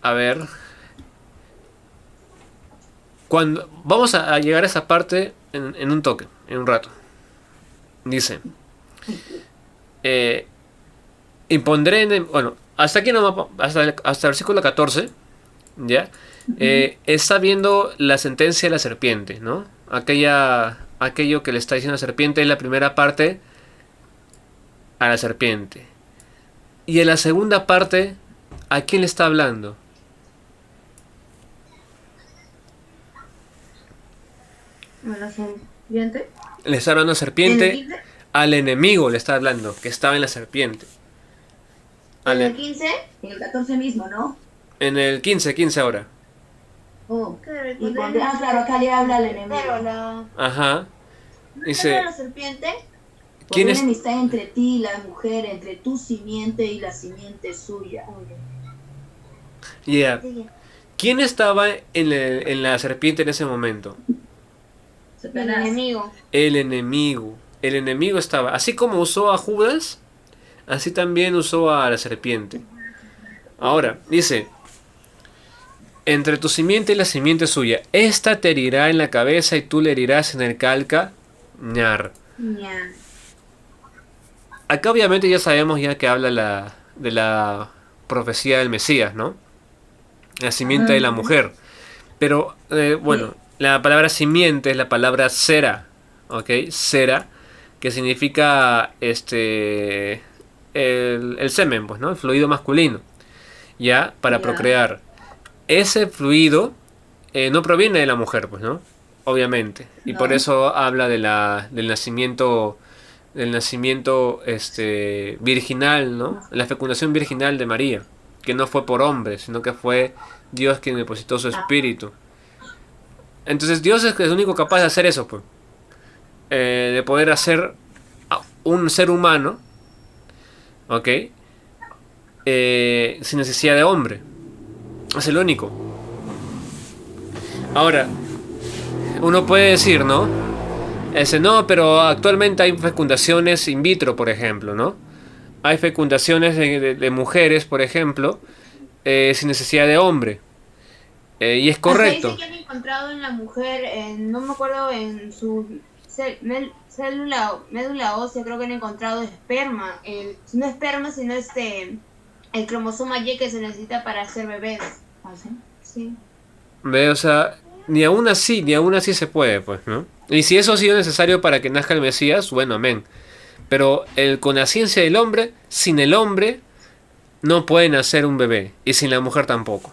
A ver. Vamos a llegar a esa parte en un toque, en un rato. Dice. Impondré bueno, hasta aquí nomás, hasta el versículo 14, ¿ya? Está viendo la sentencia de la serpiente, ¿no? Aquello que le está diciendo la serpiente es la primera parte a la serpiente. Y en la segunda parte, ¿a quién le está hablando? ¿A la serpiente? Le está hablando a la ¿En el serpiente, 15? al enemigo le está hablando, que estaba en la serpiente. ¿En el 15? En el 14 mismo, ¿no? En el 15 ahora. Oh. Claro, Y claro, acá le habla al enemigo. Pero la... Ajá. ¿No Dice, la serpiente? ¿quién Porque es? una amistad entre ti y la mujer, entre tu simiente y la simiente suya. Yeah. Sigue. ¿Quién estaba en la serpiente en ese momento? El Satanás. enemigo. El enemigo. El enemigo estaba. Así como usó a Judas, así también usó a la serpiente. Ahora, dice, entre tu simiente y la simiente suya, esta te herirá en la cabeza y tú le herirás en el calcañar. Ya. Acá obviamente ya sabemos ya que habla de la profecía del Mesías, ¿no? La simiente de la mujer. Pero, bueno, la palabra simiente es la palabra cera, ¿ok? Cera, que significa el semen, pues, ¿no? El fluido masculino, ya, para Ya. procrear. Ese fluido no proviene de la mujer, pues, ¿no? Obviamente. Y No. por eso habla del nacimiento virginal, ¿no? La fecundación virginal de María, que no fue por hombre, sino que fue Dios quien depositó su espíritu. Entonces Dios es el único capaz de hacer eso, pues. De poder hacer un ser humano, ¿ok? Sin necesidad de hombre. Es el único. Ahora, uno puede decir, ¿no? No, pero actualmente hay fecundaciones in vitro, por ejemplo, ¿no? Hay fecundaciones de mujeres, por ejemplo, sin necesidad de hombre. Y es correcto. Hasta dice que han encontrado en la mujer, no me acuerdo, en su médula ósea, creo que han encontrado esperma. No esperma, sino el cromosoma Y que se necesita para hacer bebés. ¿Ah, sí? Sí. ¿Ve? O sea, ni aún así se puede, pues, ¿no? Y si eso ha sido necesario para que nazca el Mesías, bueno, amén. Pero con la ciencia del hombre, sin el hombre, no puede nacer un bebé. Y sin la mujer tampoco.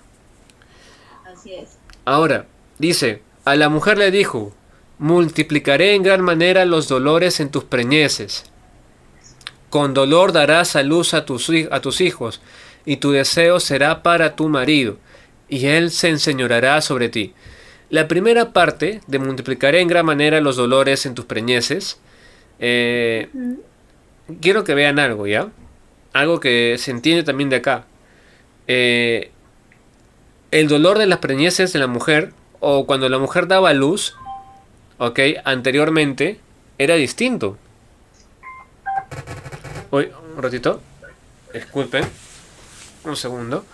Así es. Ahora, dice, A la mujer le dijo: multiplicaré en gran manera los dolores en tus preñeces. Con dolor darás a luz a tus hijos, y tu deseo será para tu marido, y él se enseñoreará sobre ti. La primera parte de multiplicaré en gran manera los dolores en tus preñeces, quiero que vean algo, ¿ya? Algo que se entiende también de acá. El dolor de las preñeces de la mujer, o cuando la mujer daba a luz, ¿ok? Anteriormente, era distinto. Uy, un ratito. Disculpen. Un segundo.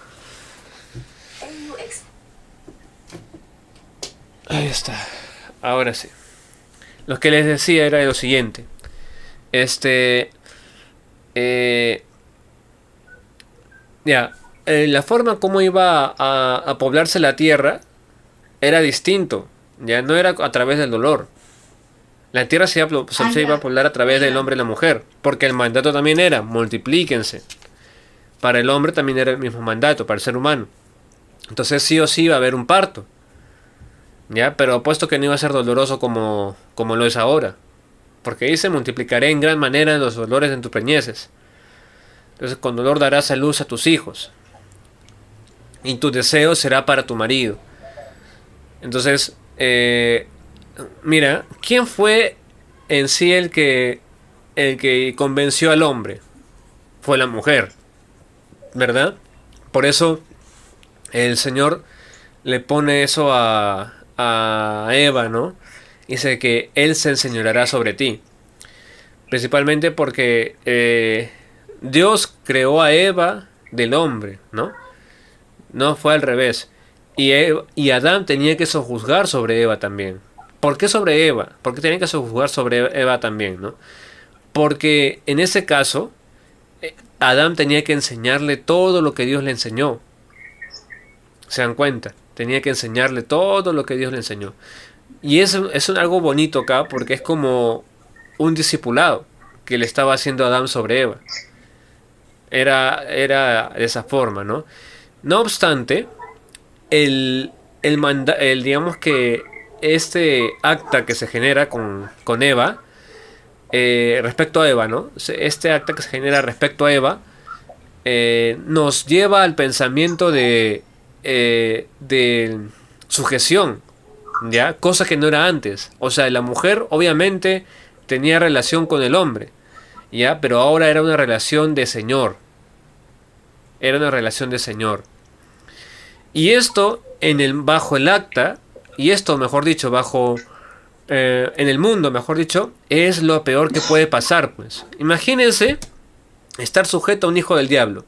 Ahí está. Ahora sí. Lo que les decía era lo siguiente. La forma como iba a poblarse la tierra era distinto. Ya no era a través del dolor. La tierra se iba a poblar a través del hombre y la mujer. Porque el mandato también era: multiplíquense. Para el hombre también era el mismo mandato, para el ser humano. Entonces sí o sí iba a haber un parto. ¿Ya? Pero apuesto que no iba a ser doloroso como lo es ahora. Porque dice: multiplicaré en gran manera los dolores en tus preñeces. Entonces con dolor darás a luz a tus hijos. Y tu deseo será para tu marido. Entonces, mira, ¿quién fue en sí el que convenció al hombre? Fue la mujer, ¿verdad? Por eso el Señor le pone eso a Eva, ¿no? Dice que Él se enseñoreará sobre ti. Principalmente porque Dios creó a Eva del hombre, ¿no? No fue al revés. Y Adán tenía que sojuzgar sobre Eva también. ¿Por qué sobre Eva? ¿Por qué tenía que sojuzgar sobre Eva también, no? Porque en ese caso, Adán tenía que enseñarle todo lo que Dios le enseñó. ¿Se dan cuenta? Tenía que enseñarle todo lo que Dios le enseñó. Y eso es algo bonito acá, porque es como un discipulado que le estaba haciendo Adán sobre Eva. Era de esa forma, ¿no? No obstante, digamos que este acta que se genera con Eva, respecto a Eva, ¿no? Este acta que se genera respecto a Eva, nos lleva al pensamiento de sujeción, ¿ya? Cosa que no era antes. O sea, la mujer obviamente tenía relación con el hombre, ¿ya? Pero ahora era una relación de señor. Era una relación de señor. Y esto bajo el acta, y esto mejor dicho, en el mundo, mejor dicho, es lo peor que puede pasar, pues. Imagínense estar sujeto a un hijo del diablo.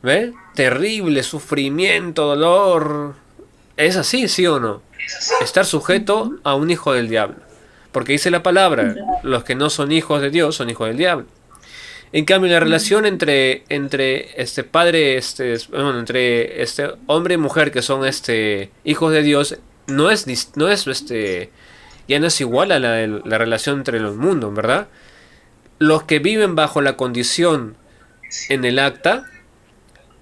¿Ve? Terrible sufrimiento, dolor. ¿Es así, sí o no? Estar sujeto a un hijo del diablo. Porque dice la palabra: los que no son hijos de Dios son hijos del diablo. En cambio, la relación entre este padre, entre este hombre y mujer que son hijos de Dios, ya no es igual a la relación entre los mundos, ¿verdad? Los que viven bajo la condición en el acta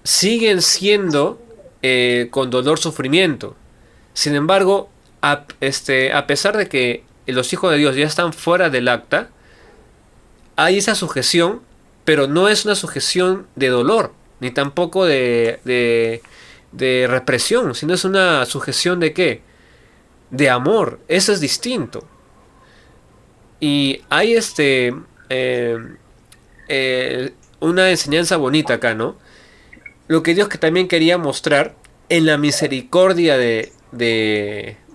siguen siendo con dolor, sufrimiento. Sin embargo, a pesar de que los hijos de Dios ya están fuera del acta, hay esa sujeción, pero no es una sujeción de dolor, ni tampoco de represión, sino es una sujeción de ¿qué? De amor. Eso es distinto. Y hay una enseñanza bonita acá, ¿no? Lo que Dios que también quería mostrar en la misericordia de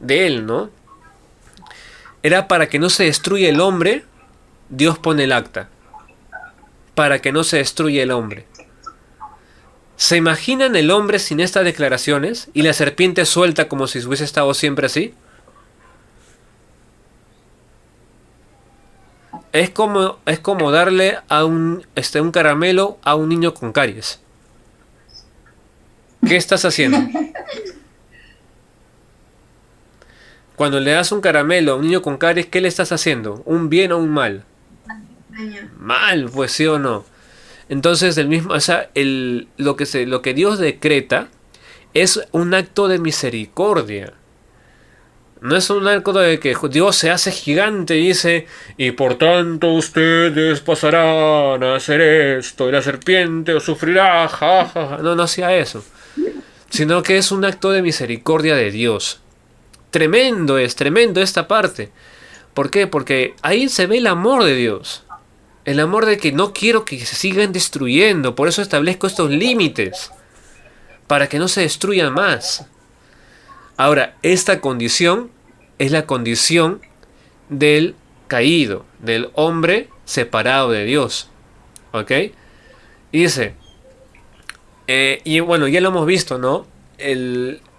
Él, ¿no? Era para que no se destruya el hombre, Dios pone el acta. Para que no se destruya el hombre. ¿Se imaginan el hombre sin estas declaraciones y la serpiente suelta como si hubiese estado siempre así? Es como darle a un caramelo a un niño con caries. ¿Qué estás haciendo? Cuando le das un caramelo a un niño con caries, ¿qué le estás haciendo? ¿Un bien o un mal? Mal, pues sí o no. Entonces lo que Dios decreta es un acto de misericordia. No es un acto de que Dios se hace gigante y dice, y por tanto ustedes pasarán a hacer esto, y la serpiente os sufrirá, ja, ja, ja. No, no hacía eso. Sino que es un acto de misericordia de Dios. Tremendo esta parte. ¿Por qué? Porque ahí se ve el amor de Dios. El amor de que no quiero que se sigan destruyendo. Por eso establezco estos límites. Para que no se destruyan más. Ahora, esta condición es la condición del caído, del hombre separado de Dios. ¿Ok? Y dice, y bueno, ya lo hemos visto, ¿no?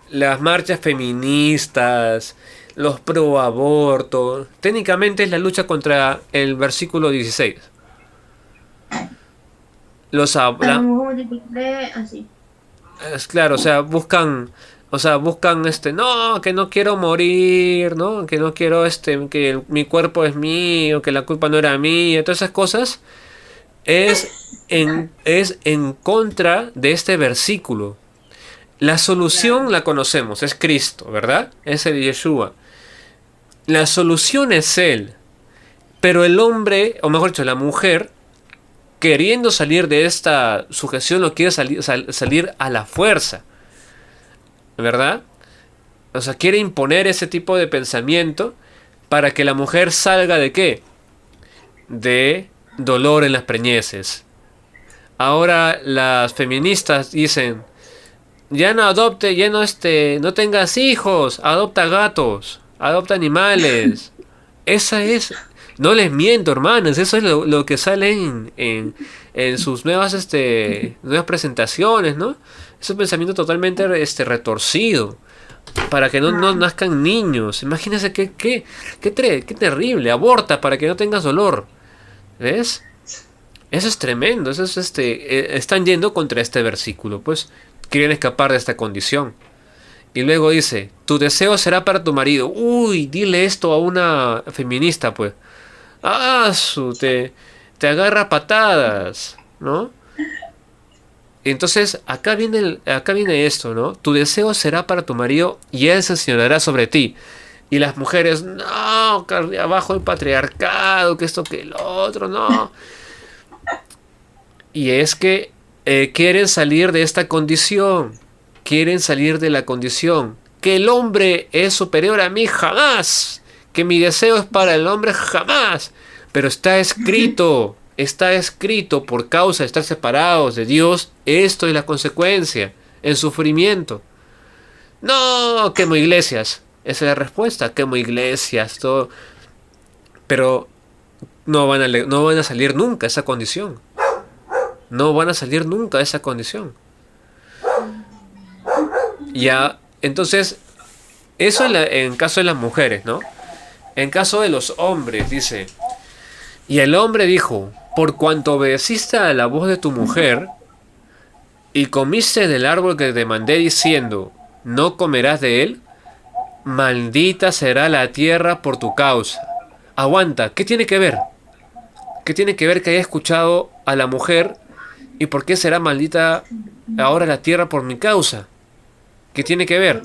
Las marchas feministas, los pro aborto, técnicamente es la lucha contra el versículo 16. Los así. Es claro, o sea, buscan no, que no quiero morir, ¿no? Que no quiero que mi cuerpo es mío, que la culpa no era mía, todas esas cosas es en contra de este versículo. La solución la conocemos, es Cristo, ¿verdad? Es el Yeshua. La solución es Él. Pero el hombre, o mejor dicho, la mujer, queriendo salir de esta sujeción, lo quiere salir a la fuerza. ¿Verdad? O sea, quiere imponer ese tipo de pensamiento para que la mujer salga ¿de qué? De dolor en las preñeces. Ahora las feministas dicen, ya no adopte, ya no no tengas hijos, adopta gatos, adopta animales. Esa es, no les miento, hermanos, eso es lo que sale en sus nuevas presentaciones, ¿no? Es un pensamiento totalmente retorcido para que no nazcan niños. Imagínense qué terrible. Aborta para que no tengas dolor. ¿Ves? Eso es tremendo. Eso es están yendo contra este versículo. Pues quieren escapar de esta condición. Y luego dice, tu deseo será para tu marido. Uy, dile esto a una feminista, pues. Te agarra a patadas, ¿no? Entonces, acá viene esto, ¿no? Tu deseo será para tu marido y él se enseñoreará sobre ti. Y las mujeres, no, abajo el patriarcado, que esto, que el otro, no. Y es que quieren salir de esta condición. Quieren salir de la condición. Que el hombre es superior a mí, jamás. Que mi deseo es para el hombre, jamás. Pero está escrito, por causa de estar separados de Dios, esto es la consecuencia, el sufrimiento. No, quemo iglesias. Esa es la respuesta, quemo iglesias, todo. Pero no van a salir nunca de esa condición. No van a salir nunca de esa condición. Ya, entonces, eso en caso de las mujeres, ¿no? En caso de los hombres, dice, y el hombre dijo, por cuanto obedeciste a la voz de tu mujer, y comiste del árbol que te mandé diciendo, no comerás de él, maldita será la tierra por tu causa. Aguanta, ¿qué tiene que ver? ¿Qué tiene que ver que haya escuchado a la mujer? ¿Y por qué será maldita ahora la tierra por mi causa? ¿Qué tiene que ver?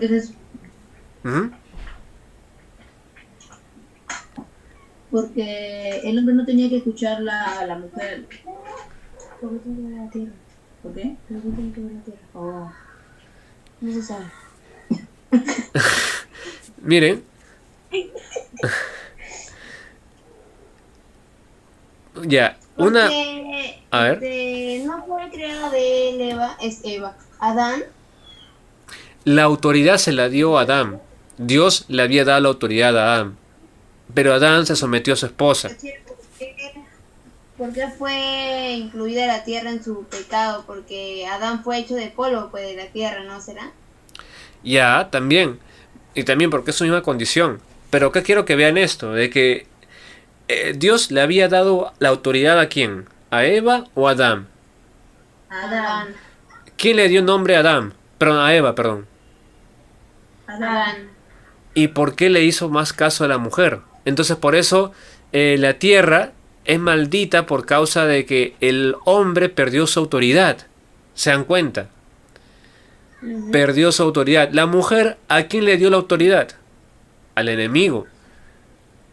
Porque el hombre no tenía que escuchar a la mujer. ¿Por qué tiene que ver la tierra? ¿Por qué? ¿Por qué tiene que ver la tierra? Oh. No se sabe. Miren. Ya, una... A ver. No fue creado de él, Eva. Adán. La autoridad se la dio a Adán. Dios le había dado la autoridad a Adán. Pero Adán se sometió a su esposa. ¿Por qué fue incluida la tierra en su pecado? Porque Adán fue hecho de polvo, pues, de la tierra, ¿no será? Ya, también. Y también porque es su misma condición. Pero acá quiero que vean esto, de que Dios le había dado la autoridad ¿a quién? ¿A Eva o a Adán? Adán. ¿Quién le dio nombre a Adán? Perdón, a Eva, perdón. Adán. ¿Y por qué le hizo más caso a la mujer? Entonces por eso la tierra es maldita por causa de que el hombre perdió su autoridad. ¿Se dan cuenta? perdió su autoridad. La mujer, ¿a quién le dio la autoridad? Al enemigo.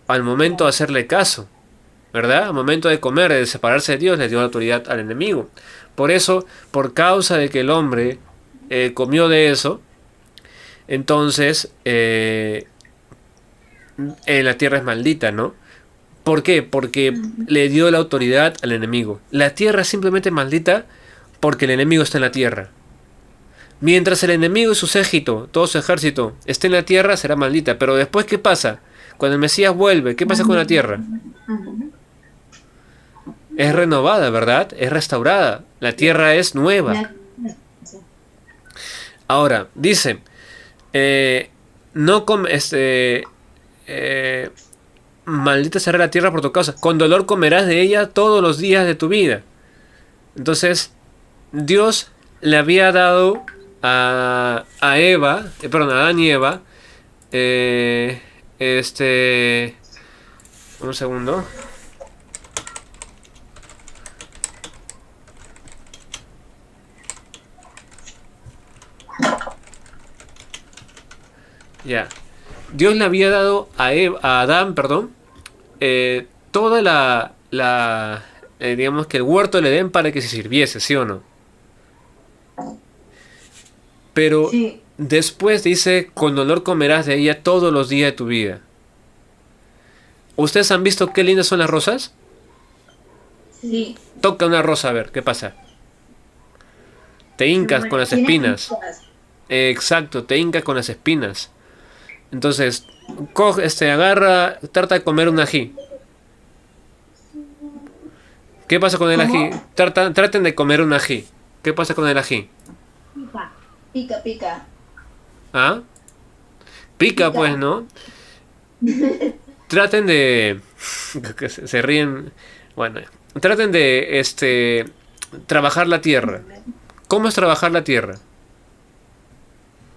Al momento de hacerle caso, ¿verdad? Al momento de comer, de separarse de Dios, le dio la autoridad al enemigo. Por eso, por causa de que el hombre comió de eso, entonces la tierra es maldita, ¿no? ¿Por qué? Porque le dio la autoridad al enemigo. La tierra es simplemente maldita porque el enemigo está en la tierra. Mientras el enemigo y su séquito, todo su ejército, esté en la tierra, será maldita. Pero después, ¿qué pasa? Cuando el Mesías vuelve, ¿qué pasa con la tierra? Es renovada, ¿verdad? Es restaurada. La tierra es nueva. Ahora, dice, maldita será la tierra por tu causa. Con dolor comerás de ella todos los días de tu vida. Entonces, Dios le había dado a Adán y Eva, un segundo. Ya. Dios le había dado a Adán, toda digamos que el huerto del Edén para que se sirviese, ¿sí o no? Pero Sí. después dice, con dolor comerás de ella todos los días de tu vida. ¿Ustedes han visto qué lindas son las rosas? Sí. Toca una rosa a ver, ¿qué pasa? Te hincas con las Tiene espinas. puntas. Exacto, te hincas con las espinas. Entonces, trata de comer un ají. ¿Qué pasa con el ají? Traten de comer un ají. ¿Qué pasa con el ají? Pica, pica. ¿Ah? Pica, pues, ¿no? Traten de... que se ríen. Bueno, traten de trabajar la tierra. ¿Cómo es trabajar la tierra?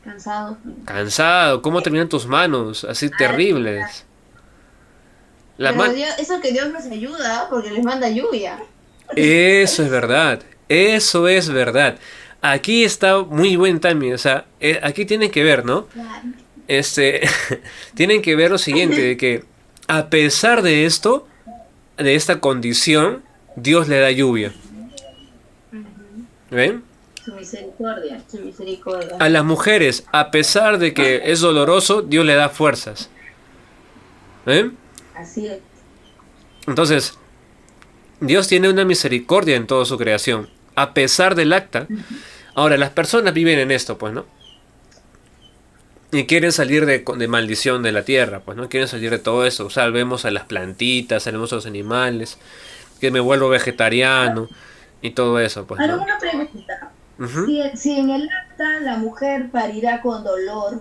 Cansado. Cansado. ¿Cómo terminan tus manos? Así terribles. Eso que Dios nos ayuda porque les manda lluvia. Eso es verdad. Eso es verdad. Aquí está muy buen timing. O sea, aquí tienen que ver, ¿no? Claro. Tienen que ver lo siguiente, de que a pesar de esto, de esta condición, Dios le da lluvia. ¿Ven? Su misericordia. Su misericordia. A las mujeres, a pesar de que es doloroso, Dios le da fuerzas. ¿Ven? Así es. Entonces, Dios tiene una misericordia en toda su creación, a pesar del acta. Ahora, las personas viven en esto, pues, ¿no? Y quieren salir de maldición de la tierra, pues, ¿no? Quieren salir de todo eso. Salvemos a las plantitas, salvemos a los animales, que me vuelvo vegetariano y todo eso, pues, Ahora ¿no? una pregunta. Ujú. Si en el acta la mujer parirá con dolor,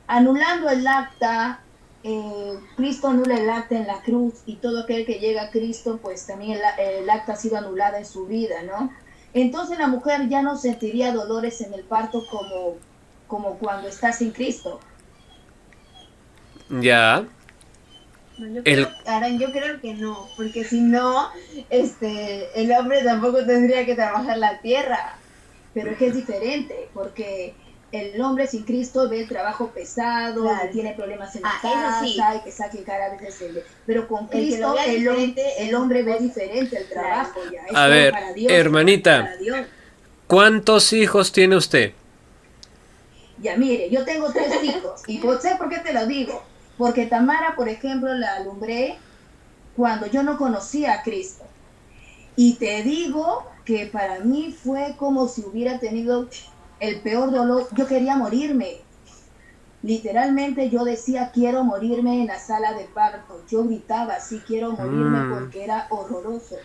anulando el acta, Cristo anula el acta en la cruz y todo aquel que llega a Cristo, pues también el acta ha sido anulada en su vida, ¿no? Entonces la mujer ya no sentiría dolores en el parto como cuando está sin Cristo. Ya. Ahora yo creo que no, porque si no, el hombre tampoco tendría que trabajar la tierra. Pero es que es diferente, porque el hombre sin Cristo ve el trabajo pesado, Claro. y tiene problemas en la Eso casa, sí. y que saque cara a veces pero con El que lo Cristo vea diferente el hombre ve diferente el trabajo. Ya. Es A todo ver, para Dios, hermanita. para Dios. ¿Cuántos hijos tiene usted? Ya mire, yo tengo 3 hijos, y sé por qué te lo digo, porque Tamara, por ejemplo, la alumbré cuando yo no conocía a Cristo. Y te digo que para mí fue como si hubiera tenido el peor dolor. Yo quería morirme. Literalmente yo decía, quiero morirme en la sala de parto. Yo gritaba, sí, quiero morirme porque era horroroso.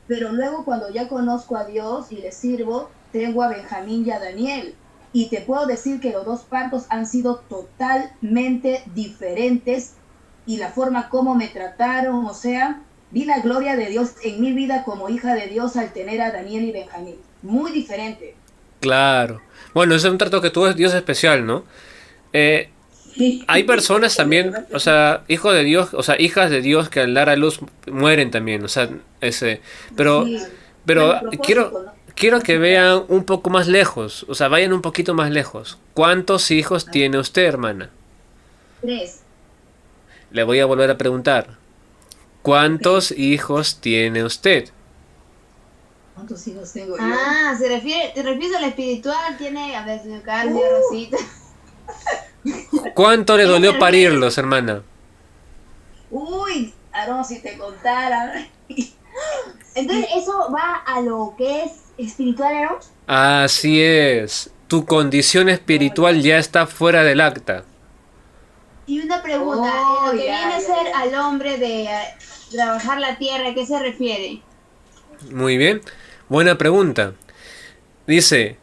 Pero luego cuando ya conozco a Dios y le sirvo, tengo a Benjamín y a Daniel. Y te puedo decir que los 2 partos han sido totalmente diferentes. Y la forma como me trataron, o sea, vi la gloria de Dios en mi vida como hija de Dios al tener a Daniel y Benjamín. Muy diferente. Claro. Bueno, ese es un trato que tuvo Dios especial, ¿no? Hay personas también, o sea, hijos de Dios, o sea, hijas de Dios que al dar a luz mueren también, o sea, pero Sí. pero Bueno, propósito, ¿no? quiero que vean un poco más lejos, o sea, vayan un poquito más lejos. ¿Cuántos hijos tiene usted, hermana? 3. Le voy a volver a preguntar. ¿Cuántos hijos tiene usted? ¿Cuántos hijos tengo yo? Ah, te refieres al espiritual, tiene, a ver, señor Carlos, Rosita. ¿Cuánto le dolió parirlos, hermana? Uy, Aarón, si te contara. Entonces, ¿eso va a lo que es espiritual, Aaron? Así es. Tu condición espiritual ya está fuera del acta. Y una pregunta, Oh, lo que ya, viene a ya, ser ya. al hombre de trabajar la tierra, ¿a qué se refiere? Muy bien. Buena pregunta. Dice,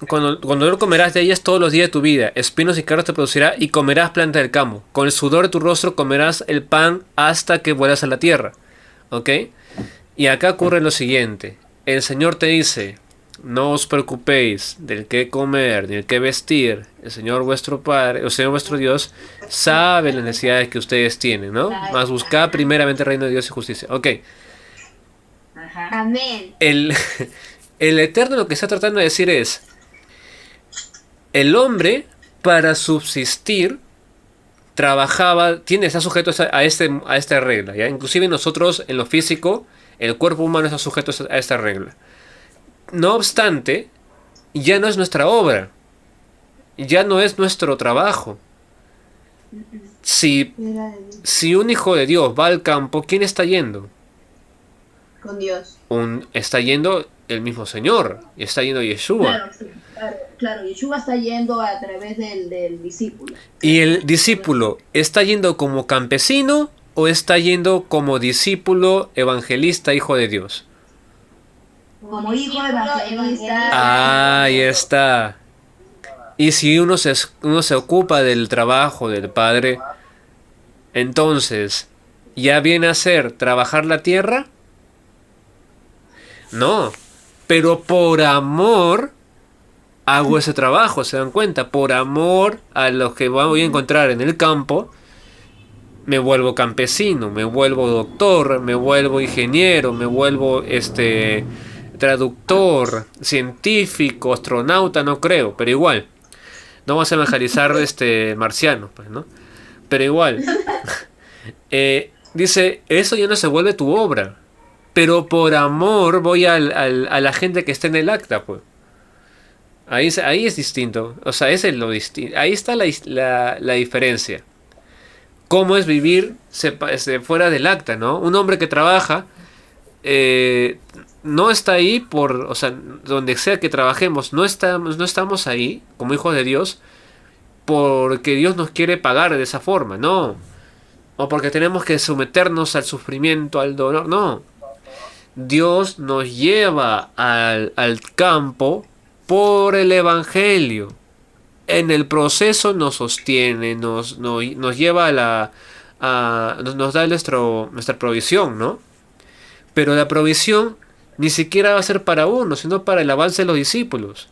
cuando no comerás de ellas todos los días de tu vida, espinos y cardos te producirá y comerás planta del campo. Con el sudor de tu rostro comerás el pan hasta que vuelas a la tierra. ¿Ok? Y acá ocurre lo siguiente. El Señor te dice, no os preocupéis del qué comer ni del qué vestir. El Señor vuestro Padre, el Señor vuestro Dios, sabe las necesidades que ustedes tienen, ¿no? Mas buscad primeramente el reino de Dios y justicia. Ok. Ajá. Amén. El Eterno lo que está tratando de decir es, el hombre para subsistir trabajaba, está sujeto a esta regla, ¿ya? Inclusive nosotros en lo físico, el cuerpo humano está sujeto a esta regla. No obstante, ya no es nuestra obra, ya no es nuestro trabajo. Si un hijo de Dios va al campo, ¿quién está yendo? Con Dios. Está yendo el mismo Señor, y está yendo Yeshua. Claro, sí, claro, Yeshua está yendo a través del discípulo. ¿Y el discípulo está yendo como campesino o está yendo como discípulo, evangelista, hijo de Dios? Como hijo evangelista. Ahí está. Y si uno se ocupa del trabajo del Padre, entonces, ¿ya viene a ser trabajar la tierra? No, pero por amor hago ese trabajo, ¿se dan cuenta? Por amor a los que voy a encontrar en el campo, me vuelvo campesino, me vuelvo doctor, me vuelvo ingeniero, me vuelvo traductor, científico, astronauta, no creo, pero igual. No vamos a evangelizar marcianos, pues, ¿no? Pero igual. Dice, eso ya no se vuelve tu obra. Pero por amor voy a la gente que está en el acta, pues. Ahí es distinto. O sea, ese es lo distinto. Ahí está la diferencia. ¿Cómo es vivir fuera del acta, no? Un hombre que trabaja no está ahí o sea, donde sea que trabajemos, no estamos ahí como hijos de Dios porque Dios nos quiere pagar de esa forma, no. O porque tenemos que someternos al sufrimiento, al dolor, no. Dios nos lleva al campo por el Evangelio. En el proceso nos sostiene, nos lleva nos da nuestra provisión, ¿no? Pero la provisión ni siquiera va a ser para uno, sino para el avance de los discípulos.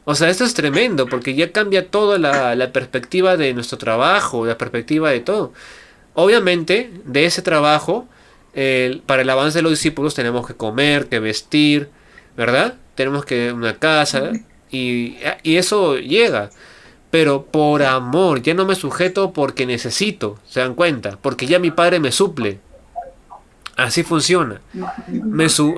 O sea, esto es tremendo, porque ya cambia toda la perspectiva de nuestro trabajo, la perspectiva de todo. Obviamente, de ese trabajo, para el avance de los discípulos tenemos que comer, que vestir, ¿verdad? Tenemos que una casa, y eso llega. Pero por amor, ya no me sujeto porque necesito, ¿se dan cuenta? Porque ya mi padre me suple. Así funciona.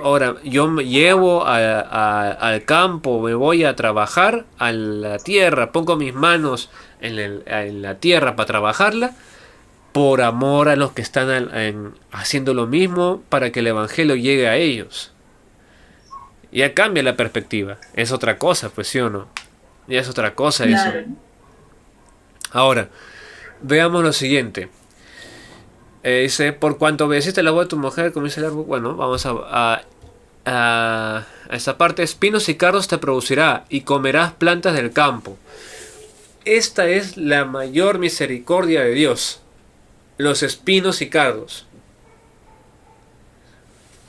Ahora, yo me llevo al campo, me voy a trabajar a la tierra, pongo mis manos en la tierra para trabajarla, por amor a los que están haciendo lo mismo para que el Evangelio llegue a ellos. Ya cambia la perspectiva. Es otra cosa, pues, ¿sí o no? Ya es otra cosa Claro. eso. Ahora, veamos lo siguiente. Dice, por cuanto obedeciste la voz de tu mujer, como dice el árbol. Bueno, vamos a esta parte. Espinos y cardos te producirá, y comerás plantas del campo. Esta es la mayor misericordia de Dios. Los espinos y cardos.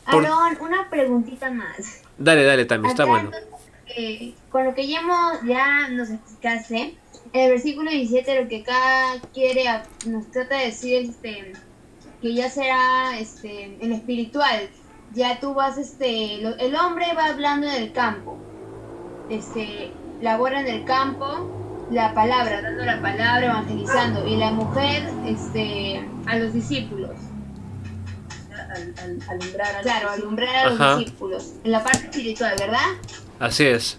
Aarón, una preguntita más. Dale, también está Acá, bueno. con lo que ya nos explicaste, en el versículo 17 lo que acá nos trata de decir que ya será en espiritual, ya tú vas, el hombre va hablando en el campo, labora en el campo la palabra, dando la palabra, evangelizando, y la mujer, a los discípulos. Alumbrar a Claro, los alumbrar a los Ajá. discípulos, en la parte espiritual, ¿verdad? Así es.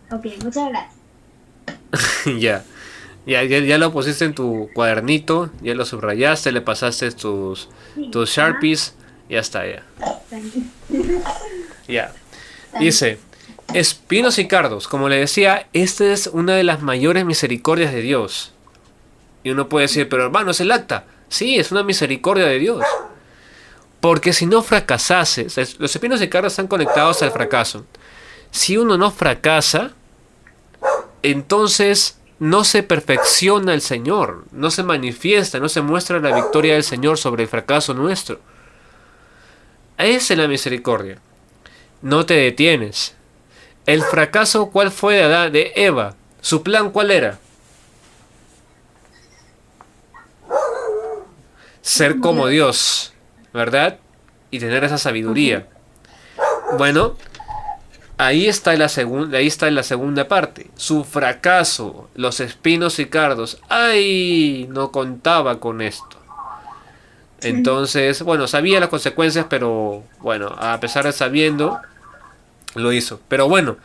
Ok, muchas gracias. Ya. Ya lo pusiste en tu cuadernito, ya lo subrayaste, le pasaste tus Sharpies, ya está, ya. Ya. Dice, espinos y cardos, como le decía, esta es una de las mayores misericordias de Dios. Y uno puede decir, pero hermano, es el acta. Sí, es una misericordia de Dios. Porque si no fracasases, los espinos y cardos están conectados al fracaso. Si uno no fracasa, entonces no se perfecciona el Señor, no se manifiesta, no se muestra la victoria del Señor sobre el fracaso nuestro. Esa es la misericordia. No te detienes. El fracaso, ¿cuál fue de Adán, de Eva? ¿Su plan cuál era? Ser como Dios, ¿verdad? Y tener esa sabiduría. Bueno, ahí está la segunda parte. Su fracaso, los espinos y cardos. ¡Ay! No contaba con esto. Entonces, bueno, sabía las consecuencias, pero bueno, a pesar de sabiendo, lo hizo. Pero bueno,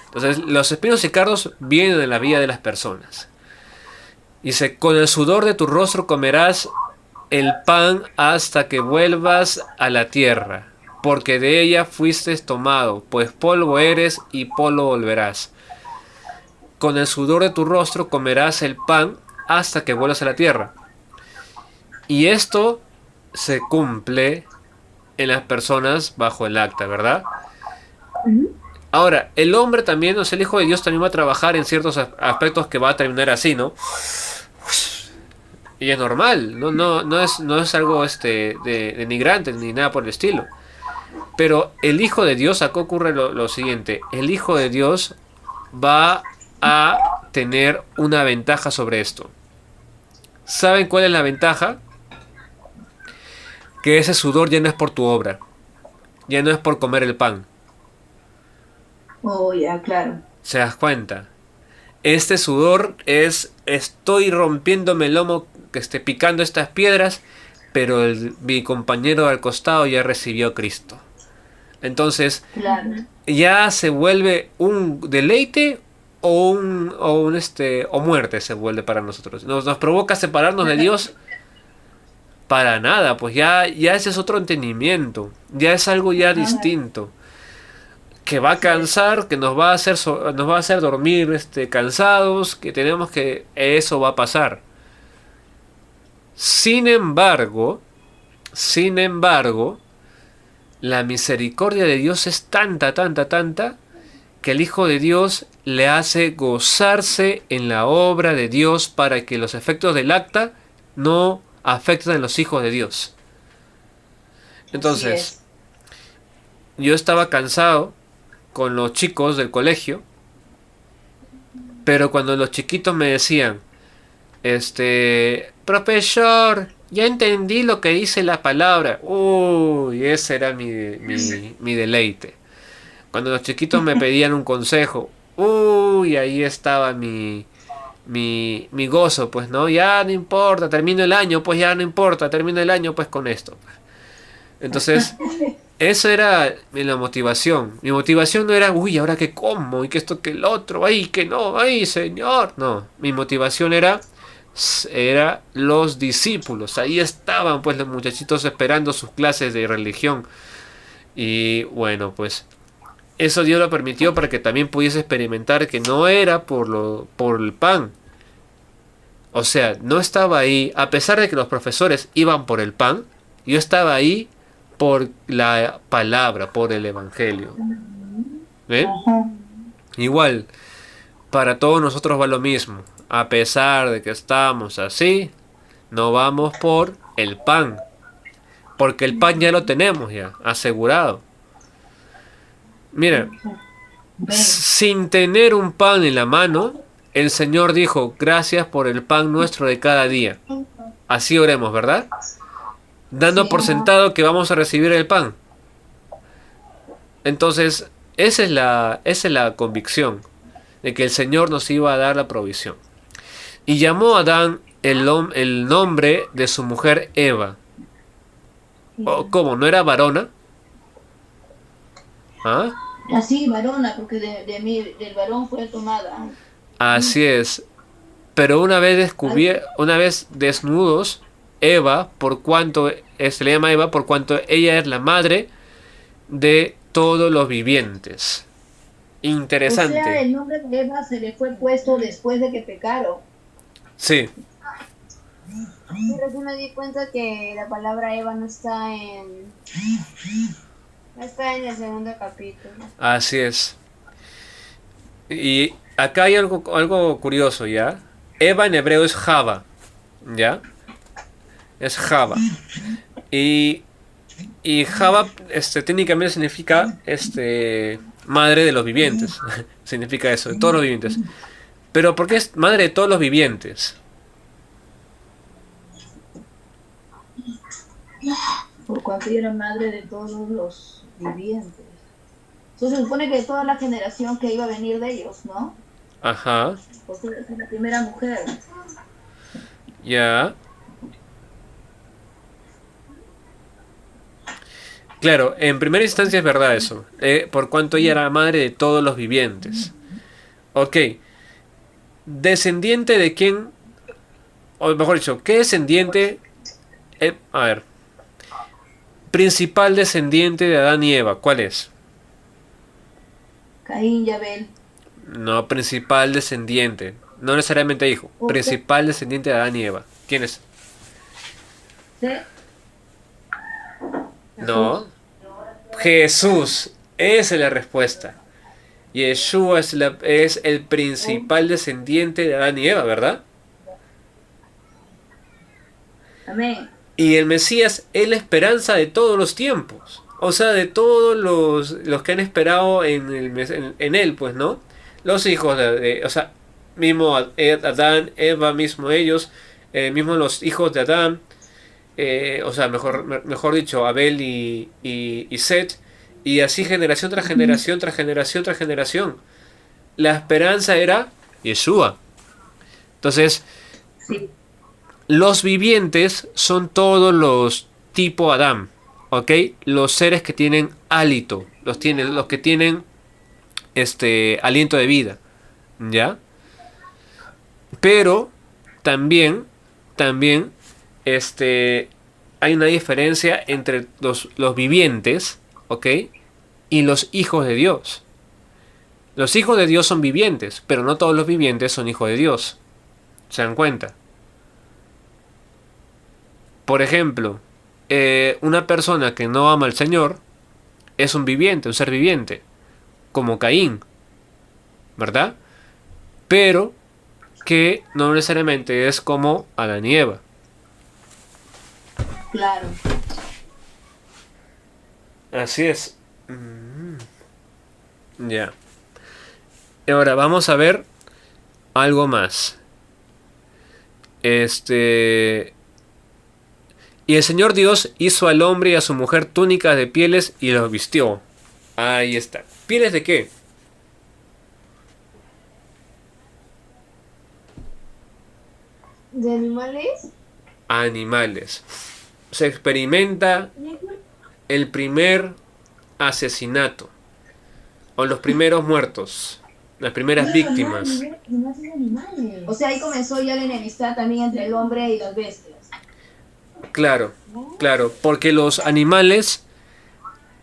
entonces los espinos y cardos vienen en la vida de las personas. Dice, con el sudor de tu rostro comerás el pan hasta que vuelvas a la tierra, porque de ella fuiste tomado, pues polvo eres y polvo volverás. Con el sudor de tu rostro comerás el pan hasta que vuelvas a la tierra. Y esto se cumple en las personas bajo el acta, ¿verdad? Ahora, el hombre también, o sea, el Hijo de Dios también va a trabajar en ciertos aspectos que va a terminar así, ¿no? Y es normal, no es algo denigrante ni nada por el estilo. Pero el Hijo de Dios, acá ocurre lo siguiente, el Hijo de Dios va a tener una ventaja sobre esto. ¿Saben cuál es la ventaja? Que ese sudor ya no es por tu obra, ya no es por comer el pan. Oh, ya, claro. ¿Se das cuenta? Este sudor es, estoy rompiéndome el lomo, que esté picando estas piedras, pero mi compañero al costado ya recibió a Cristo. Entonces, Claro. ya se vuelve un deleite o muerte se vuelve para nosotros. Nos provoca separarnos de Dios. Para nada, pues ya ese es otro entendimiento, ya es algo ya distinto, que va a cansar, que nos va a hacer dormir cansados, que tenemos que eso va a pasar. Sin embargo, la misericordia de Dios es tanta, que el Hijo de Dios le hace gozarse en la obra de Dios para que los efectos del acta no afecten a los hijos de Dios. Entonces, yo estaba cansado con los chicos del colegio, pero cuando los chiquitos me decían, profesor, ya entendí lo que dice la palabra, uy, ese era mi deleite. Cuando los chiquitos me pedían un consejo, uy, ahí estaba mi gozo, pues, ¿no? Ya no importa, termino el año, pues ya no importa, termino el año, pues con esto. Entonces, eso era la motivación. Mi motivación no era, uy, ahora que como, y que esto, que el otro, ay, que no, ay, Señor. No, mi motivación era los discípulos. Ahí estaban, pues, los muchachitos esperando sus clases de religión. Y bueno, pues, eso Dios lo permitió para que también pudiese experimentar que no era por el pan. O sea, no estaba ahí, a pesar de que los profesores iban por el pan, yo estaba ahí por la palabra, por el evangelio. ¿Ven? Igual, para todos nosotros va lo mismo. A pesar de que estamos así, no vamos por el pan. Porque el pan ya lo tenemos ya, asegurado. Mira, sin tener un pan en la mano, el Señor dijo, gracias por el pan nuestro de cada día. Así oremos, ¿verdad? Dando por sentado que vamos a recibir el pan. Entonces, esa es la convicción de que el Señor nos iba a dar la provisión. Y llamó a Adán el nombre de su mujer Eva. ¿Cómo? ¿No era varona? ¿Ah? Así, varona, porque del varón fue tomada. Así es. Pero una vez desnudos, Eva, por cuanto se le llama Eva, por cuanto ella es la madre de todos los vivientes. Interesante. O sea, el nombre de Eva se le fue puesto después de que pecaron. Sí, Y recién me di cuenta que la palabra Eva no está en el segundo capítulo. así es. Y acá hay algo curioso, ¿ya? Eva en hebreo es Java, ¿ya? Es Java. Y Java técnicamente significa madre de los vivientes. Significa eso, de todos los vivientes. Pero ¿por qué es madre de todos los vivientes? Por cuanto ella era madre de todos los vivientes. Entonces se supone que de toda la generación que iba a venir de ellos, ¿no? Ajá, Porque es la primera mujer. ya. Claro, en primera instancia es verdad eso. Por cuanto ella era madre de todos los vivientes. Ok. ¿Descendiente de quién? O mejor dicho, ¿qué descendiente? A ver. Principal descendiente de Adán y Eva, ¿cuál es? Caín y Abel. No, principal descendiente. No necesariamente hijo. ¿Por qué? Principal descendiente de Adán y Eva. ¿Quién es? ¿Sí? No. Jesús. Esa es la respuesta. Yeshua es el principal descendiente de Adán y Eva, ¿verdad? Amén. Y el Mesías es la esperanza de todos los tiempos. O sea, de todos los que han esperado en él, pues, ¿no? Los hijos o sea, mismo Adán, Eva, mismo ellos, mismo los hijos de Adán, o sea, mejor dicho, Abel y Set, y así generación tras generación, tras generación, tras generación. La esperanza era Yeshua. Entonces, Sí. los vivientes son todos los tipo Adán, ¿ok? Los seres que tienen hálito, los que tienen aliento de vida, ¿ya? Pero también hay una diferencia entre los vivientes, ¿ok? Y los hijos de Dios. Los hijos de Dios son vivientes, pero no todos los vivientes son hijos de Dios. ¿Se dan cuenta? Por ejemplo, una persona que no ama al Señor es un viviente, un ser viviente, como Caín, ¿verdad? Pero que no necesariamente es como Adán y Eva. Claro. Así es. Ya. Ahora vamos a ver algo más. Y el Señor Dios hizo al hombre y a su mujer túnicas de pieles y los vistió. Ahí está. ¿Pieles de qué? ¿De animales? Animales. Se experimenta el primer asesinato. O los primeros muertos. Las primeras víctimas. O sea, ahí comenzó ya la enemistad también entre el hombre y las bestias. Claro, claro. Porque los animales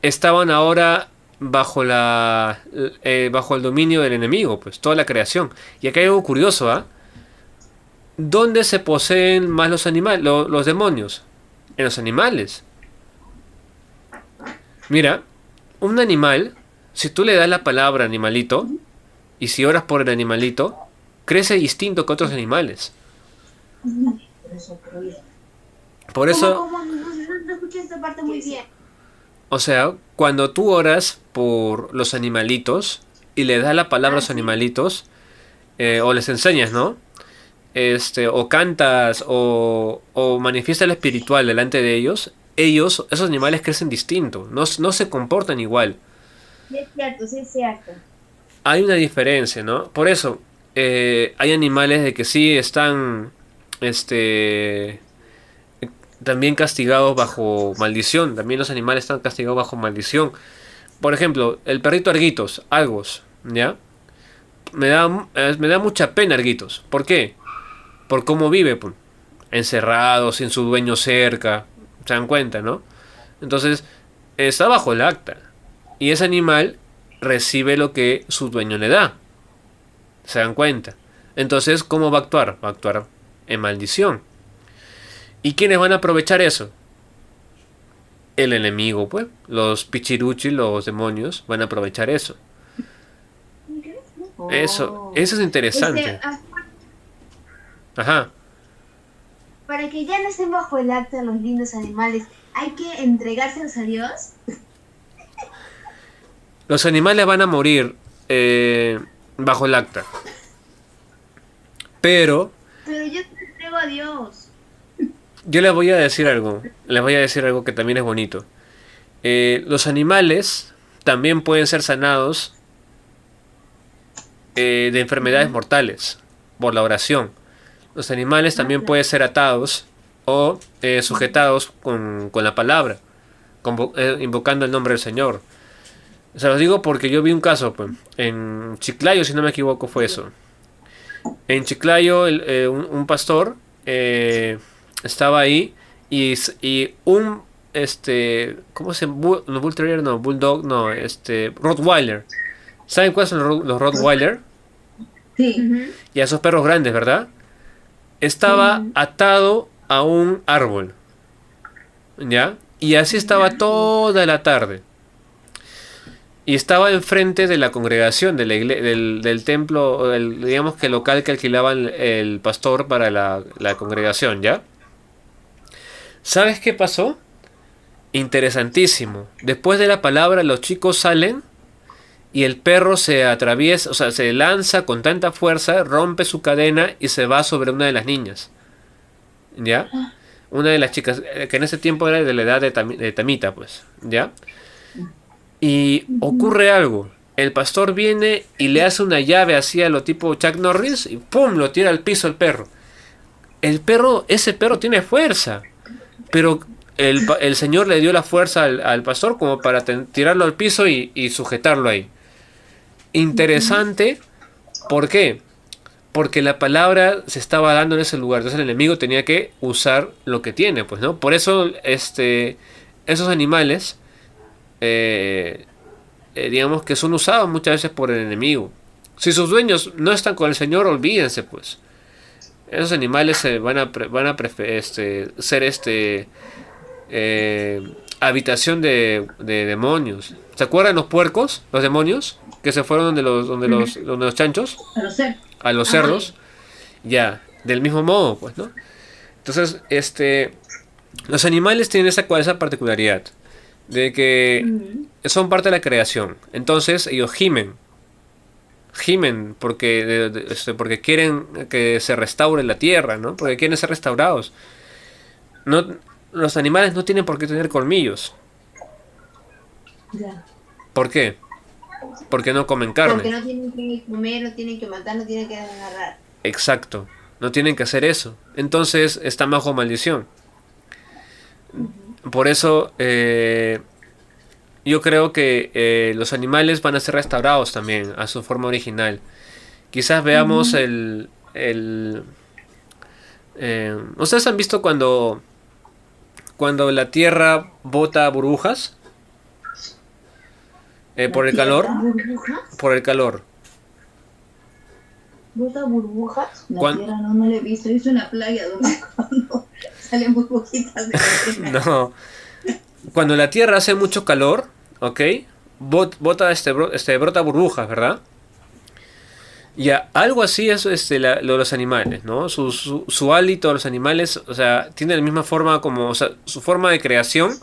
estaban ahora bajo bajo el dominio del enemigo, pues toda la creación. Y acá hay algo curioso, ¿ah? ¿Dónde se poseen más los animales, los demonios? En los animales. Mira, un animal, si tú le das la palabra animalito, y si oras por el animalito, crece distinto que otros animales. Por eso, ¿Cómo? No escuché esta parte muy bien. o sea, cuando tú oras por los animalitos y le das la palabra a los animalitos, o les enseñas, ¿no? O cantas o manifiestas lo espiritual delante de ellos, esos animales crecen distinto, no se comportan igual. Sí es cierto, sí es cierto. hay una diferencia, ¿no? Por eso, hay animales de que sí están, este, también castigados bajo maldición. También los animales están castigados bajo maldición. Por ejemplo, el perrito Arguitos, Algos, ¿ya? Me da mucha pena Arguitos. ¿Por qué? Por cómo vive, pues. Encerrado, sin su dueño cerca. ¿Se dan cuenta, no? Entonces, está bajo el acta. Y ese animal recibe lo que su dueño le da. ¿Se dan cuenta? Entonces, ¿cómo va a actuar? Va a actuar en maldición. ¿Y quiénes van a aprovechar eso? El enemigo, pues. Los pichiruchis, los demonios, van a aprovechar eso. Eso es interesante. Ajá. Para que ya no estén bajo el acta los lindos animales, ¿hay que entregárselos a Dios? Los animales van a morir bajo el acta. Pero Pero yo te entrego a Dios. yo les voy a decir algo. Les voy a decir algo que también es bonito. Los animales también pueden ser sanados de enfermedades mortales por la oración. Los animales también pueden ser atados o sujetados con la palabra, invocando el nombre del Señor. Se los digo porque yo vi un caso, pues, en Chiclayo, si no me equivoco, fue eso. En Chiclayo, un pastor estaba ahí y un ¿cómo se llama? No, Bull Terrier, no, Bulldog, no, Rottweiler. ¿Saben cuáles son los Rottweiler? Sí. Ujú. Y a esos perros grandes, ¿verdad? Estaba atado a un árbol. ¿Ya? Y así estaba toda la tarde. Y estaba enfrente de la congregación, de del templo, digamos que local que alquilaban el pastor para la congregación, ¿ya? ¿Sabes qué pasó? Interesantísimo. Después de la palabra, los chicos salen y el perro se atraviesa, o sea, se lanza con tanta fuerza, rompe su cadena y se va sobre una de las niñas. ¿Ya? Una de las chicas, que en ese tiempo era de la edad de Tamita, pues. ¿Ya? Y ocurre algo. El pastor viene y le hace una llave así a lo tipo Chuck Norris y ¡pum! Lo tira al piso el perro. Ese perro tiene fuerza. Pero el Señor le dio la fuerza al pastor como para tirarlo al piso y sujetarlo ahí. Interesante. ¿Por qué? Porque la palabra se estaba dando en ese lugar. Entonces el enemigo tenía que usar lo que tiene, pues, ¿no? Por eso esos animales digamos que son usados muchas veces por el enemigo. Si sus dueños no están con el Señor, olvídense, pues. Esos animales van a ser habitación de demonios. ¿Se acuerdan los puercos, los demonios que se fueron donde los chanchos, A los ser. a los cerdos? Ya, del mismo modo, pues, ¿no? Entonces, los animales tienen esa particularidad de que son parte de la creación. Entonces ellos gimen porque quieren que se restaure la tierra, ¿no? Porque quieren ser restaurados. No, los animales no tienen por qué tener colmillos. Ya. ¿Por qué? Porque no comen carne. Porque no tienen que comer, no tienen que matar, no tienen que agarrar. Exacto. No tienen que hacer eso. Entonces están bajo maldición. Por eso yo creo que los animales van a ser restaurados también a su forma original. Quizás veamos ¿ustedes han visto cuando la tierra bota burbujas? Por el calor. ¿Burbujas? Por el calor. ¿Bota burbujas? La ¿Cuán- tierra no la he visto. He visto una playa donde cuando salen burbujitas de la tierra. No. Cuando la tierra hace mucho calor, ¿ok? Bota brota burbujas, ¿verdad? Ya, algo así es lo de los animales, ¿no? Su hálito de los animales, o sea, tiene la misma forma como, o sea, su forma de creación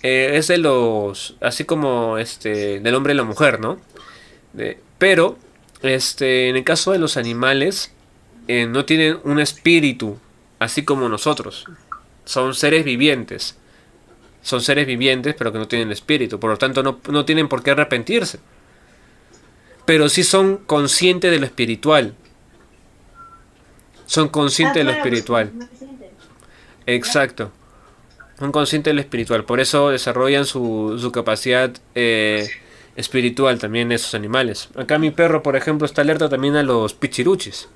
es de así como del hombre y la mujer, ¿no? Pero, en el caso de los animales, no tienen un espíritu, así como nosotros. Son seres vivientes. Son seres vivientes, pero que no tienen espíritu. Por lo tanto, no tienen por qué arrepentirse. Pero sí son conscientes de lo espiritual. Son conscientes de lo espiritual. Exacto. Son conscientes de lo espiritual. Por eso desarrollan su capacidad espiritual también esos animales. Acá mi perro, por ejemplo, está alerta también a los pichiruchis.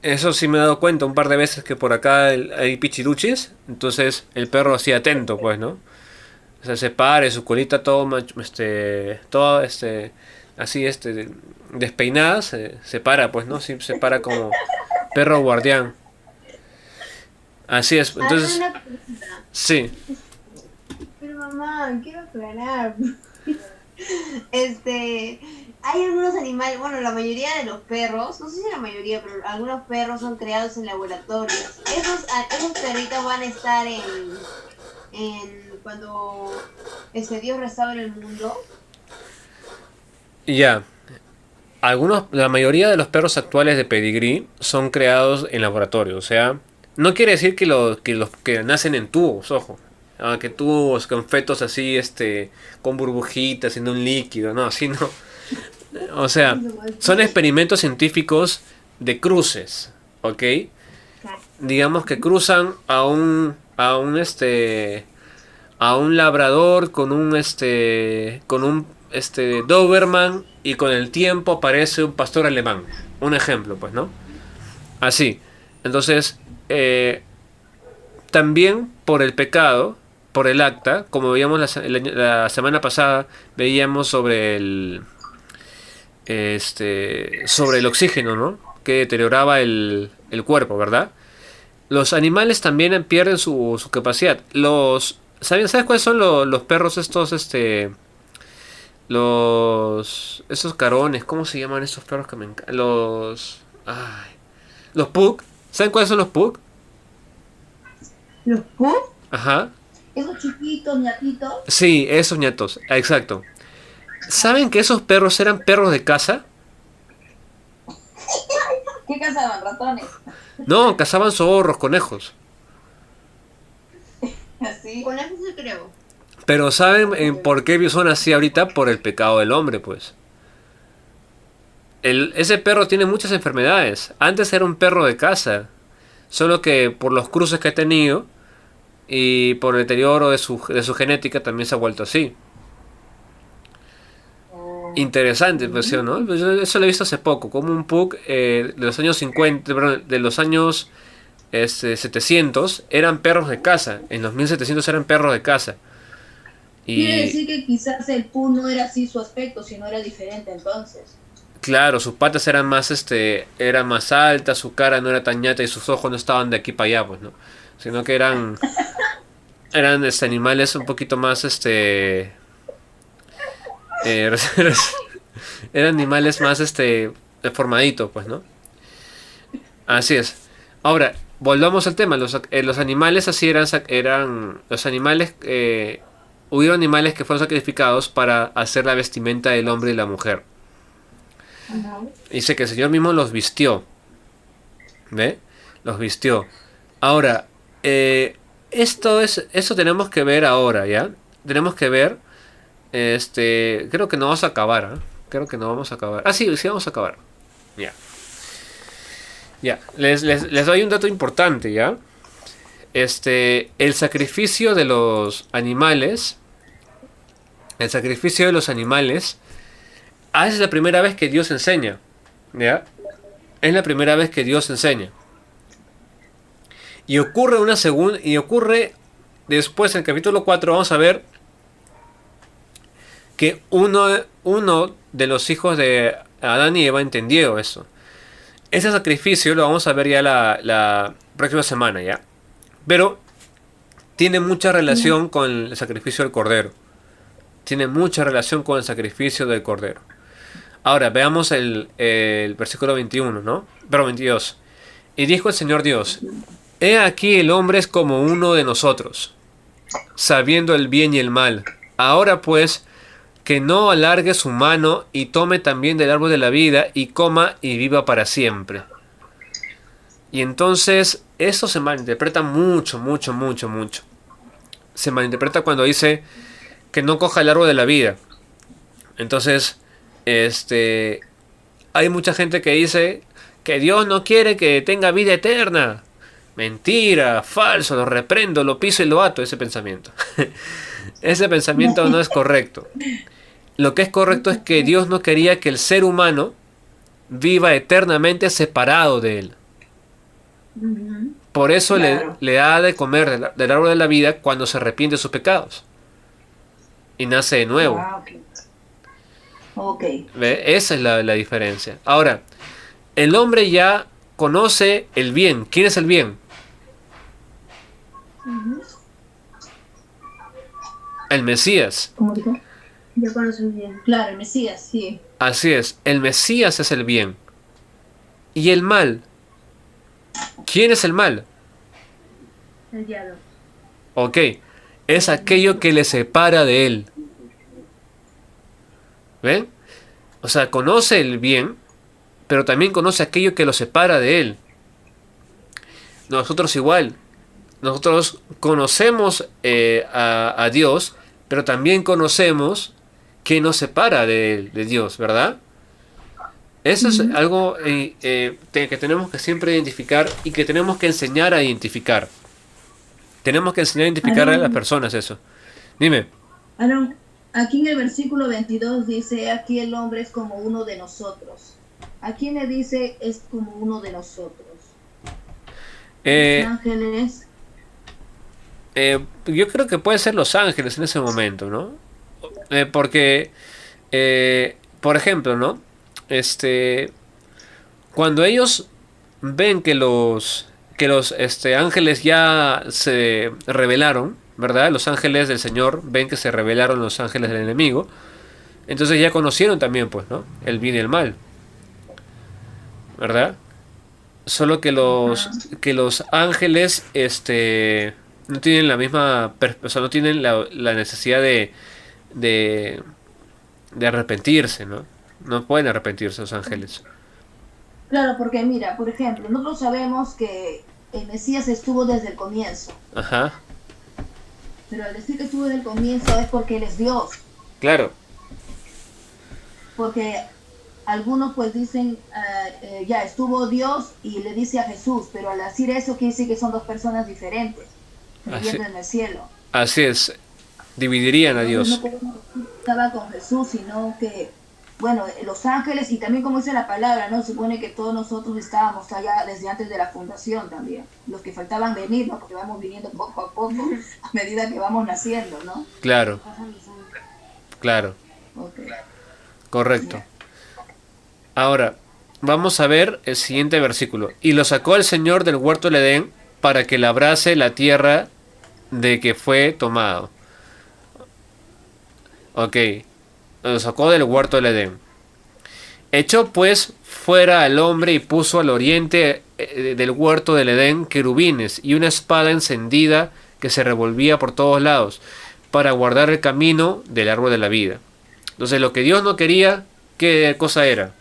Eso sí me he dado cuenta un par de veces que por acá hay pichiruchis. Entonces el perro así atento, pues, ¿no? O sea, se para y su colita todo, así, despeinada, se para, pues, ¿no? Sí, se para como perro guardián. Así es, entonces, Una pregunta. sí. Pero mamá, quiero aclarar. Hay algunos animales, bueno, la mayoría de los perros, no sé si la mayoría, pero algunos perros son creados en laboratorios. Esos perritos van a estar en cuando Dios restaure el mundo. Ya. La mayoría de los perros actuales de pedigrí son creados en laboratorio. O sea, no quiere decir que los que nacen en tubos, ojo. Que tubos con fetos así, con burbujitas, en un líquido, no, así no. O sea, son experimentos científicos de cruces, ¿ok? Digamos que cruzan a un labrador con un Doberman, y con el tiempo aparece un pastor alemán. Un ejemplo, pues, ¿no? Así. Entonces, también por el pecado, por el acta, como veíamos la semana pasada, veíamos sobre el oxígeno, ¿no? Que deterioraba el cuerpo, ¿verdad? Los animales también pierden su capacidad. ¿Sabes cuáles son los perros estos, esos carones? ¿Cómo se llaman estos perros que me encantan? Los pug. ¿Saben cuáles son los pug? ¿Los pug? Ajá. Esos chiquitos, ñatitos. Sí, esos ñatos, exacto. ¿Saben que esos perros eran perros de caza? ¿Qué cazaban? ¿Ratones? No, cazaban zorros, conejos. Así. Con eso sí creo. Pero ¿saben por qué son así ahorita? Por el pecado del hombre, pues. Ese perro tiene muchas enfermedades. Antes era un perro de caza. Solo que por los cruces que ha tenido y por el deterioro de su genética también se ha vuelto así. Interesante, pues, ¿sí, no? Pues eso lo he visto hace poco. Como un pug de los años 50, perdón, de los años 700 eran perros de caza. En los 1700 eran perros de caza. Quiere decir que quizás el pug no era así su aspecto, sino era diferente entonces. Claro, sus patas eran más altas, su cara no era tan ñata y sus ojos no estaban de aquí para allá, pues, ¿no? Sino que eran animales un poquito más eran animales más formaditos, pues, ¿no? Así es. Ahora, volvamos al tema. Los animales así eran los animales. Hubieron animales que fueron sacrificados para hacer la vestimenta del hombre y la mujer. Dice que el Señor mismo los vistió. ¿Ve? Los vistió. Ahora, eso tenemos que ver ahora, ¿ya? Tenemos que ver. Creo que no vamos a acabar, ¿eh? Creo que no vamos a acabar. Ah, sí, vamos a acabar. Ya. Ya. Les doy un dato importante, ¿ya? El sacrificio de los animales. El sacrificio de los animales. Es la primera vez que Dios enseña. ¿Ya? Es la primera vez que Dios enseña. Y ocurre después, en el capítulo 4, vamos a ver que uno de los hijos de Adán y Eva entendió eso. Ese sacrificio lo vamos a ver ya la próxima semana, ¿ya? Pero tiene mucha relación con el sacrificio del Cordero. Tiene mucha relación con el sacrificio del Cordero. Ahora, veamos el versículo 21, ¿no? Pero 22. Y dijo el Señor Dios: He aquí el hombre es como uno de nosotros, sabiendo el bien y el mal. Ahora pues, que no alargue su mano y tome también del árbol de la vida y coma y viva para siempre. Y entonces eso se malinterpreta mucho, mucho, mucho, mucho. Se malinterpreta cuando dice que no coja el árbol de la vida. Entonces, hay mucha gente que dice que Dios no quiere que tenga vida eterna. Mentira, falso, lo reprendo, lo piso y lo ato, ese pensamiento. Ese pensamiento no es correcto. Lo que es correcto es que Dios no quería que el ser humano viva eternamente separado de Él. Por eso Claro. le da de comer del árbol de la vida cuando se arrepiente de sus pecados. Y nace de nuevo. Ah, ok. Ok. ¿Ve? Esa es la diferencia. Ahora, el hombre ya conoce el bien. ¿Quién es el bien? El Mesías. ¿Cómo dijo? Ya conoces bien. Claro, el Mesías, sí. Así es, el Mesías es el bien. ¿Y el mal? ¿Quién es el mal? El diablo. Ok, es aquello que le separa de él. ¿Ven? O sea, conoce el bien, pero también conoce aquello que lo separa de él. Nosotros igual. Nosotros conocemos a Dios, pero también conocemos que nos separa de Dios, ¿verdad? Eso es algo que tenemos que siempre identificar y que tenemos que enseñar a identificar. Tenemos que enseñar a identificar a las personas eso. Dime. Aaron, aquí en el versículo 22 dice, aquí el hombre es como uno de nosotros. ¿A quién le dice es como uno de nosotros? Los ángeles. Yo creo que puede ser los ángeles en ese momento, ¿no? Porque, por ejemplo, ¿no? Cuando ellos ven que los ángeles ya se rebelaron, ¿verdad? Los ángeles del Señor ven que se rebelaron los ángeles del enemigo. Entonces ya conocieron también, pues, ¿no? El bien y el mal, ¿verdad? Solo que los ángeles, no tienen la misma, o sea, no tienen la necesidad de arrepentirse, ¿no? No pueden arrepentirse los ángeles. Claro, porque mira, por ejemplo, nosotros sabemos que el Mesías estuvo desde el comienzo. Ajá, Pero al decir que estuvo desde el comienzo es porque Él es Dios. claro. Porque algunos pues dicen, ya estuvo Dios y le dice a Jesús, pero al decir eso quiere decir que son dos personas diferentes, viviendo en el cielo. Así es, dividirían a Entonces, Dios. no podemos decir que estaba con Jesús, sino que, bueno, los ángeles y también como dice la palabra, ¿no? Supone que todos nosotros estábamos allá desde antes de la fundación también. Los que faltaban venir, ¿no? Porque vamos viniendo poco a poco a medida que vamos naciendo, ¿no? Claro, claro, Okay. correcto. Ahora, vamos a ver el siguiente versículo. Y lo sacó el Señor del huerto del Edén para que labrase la tierra de que fue tomado. Ok, lo sacó del huerto del Edén. Echó pues fuera al hombre y puso al oriente del huerto del Edén querubines y una espada encendida que se revolvía por todos lados para guardar el camino del árbol de la vida. Entonces lo que Dios no quería, ¿qué cosa era?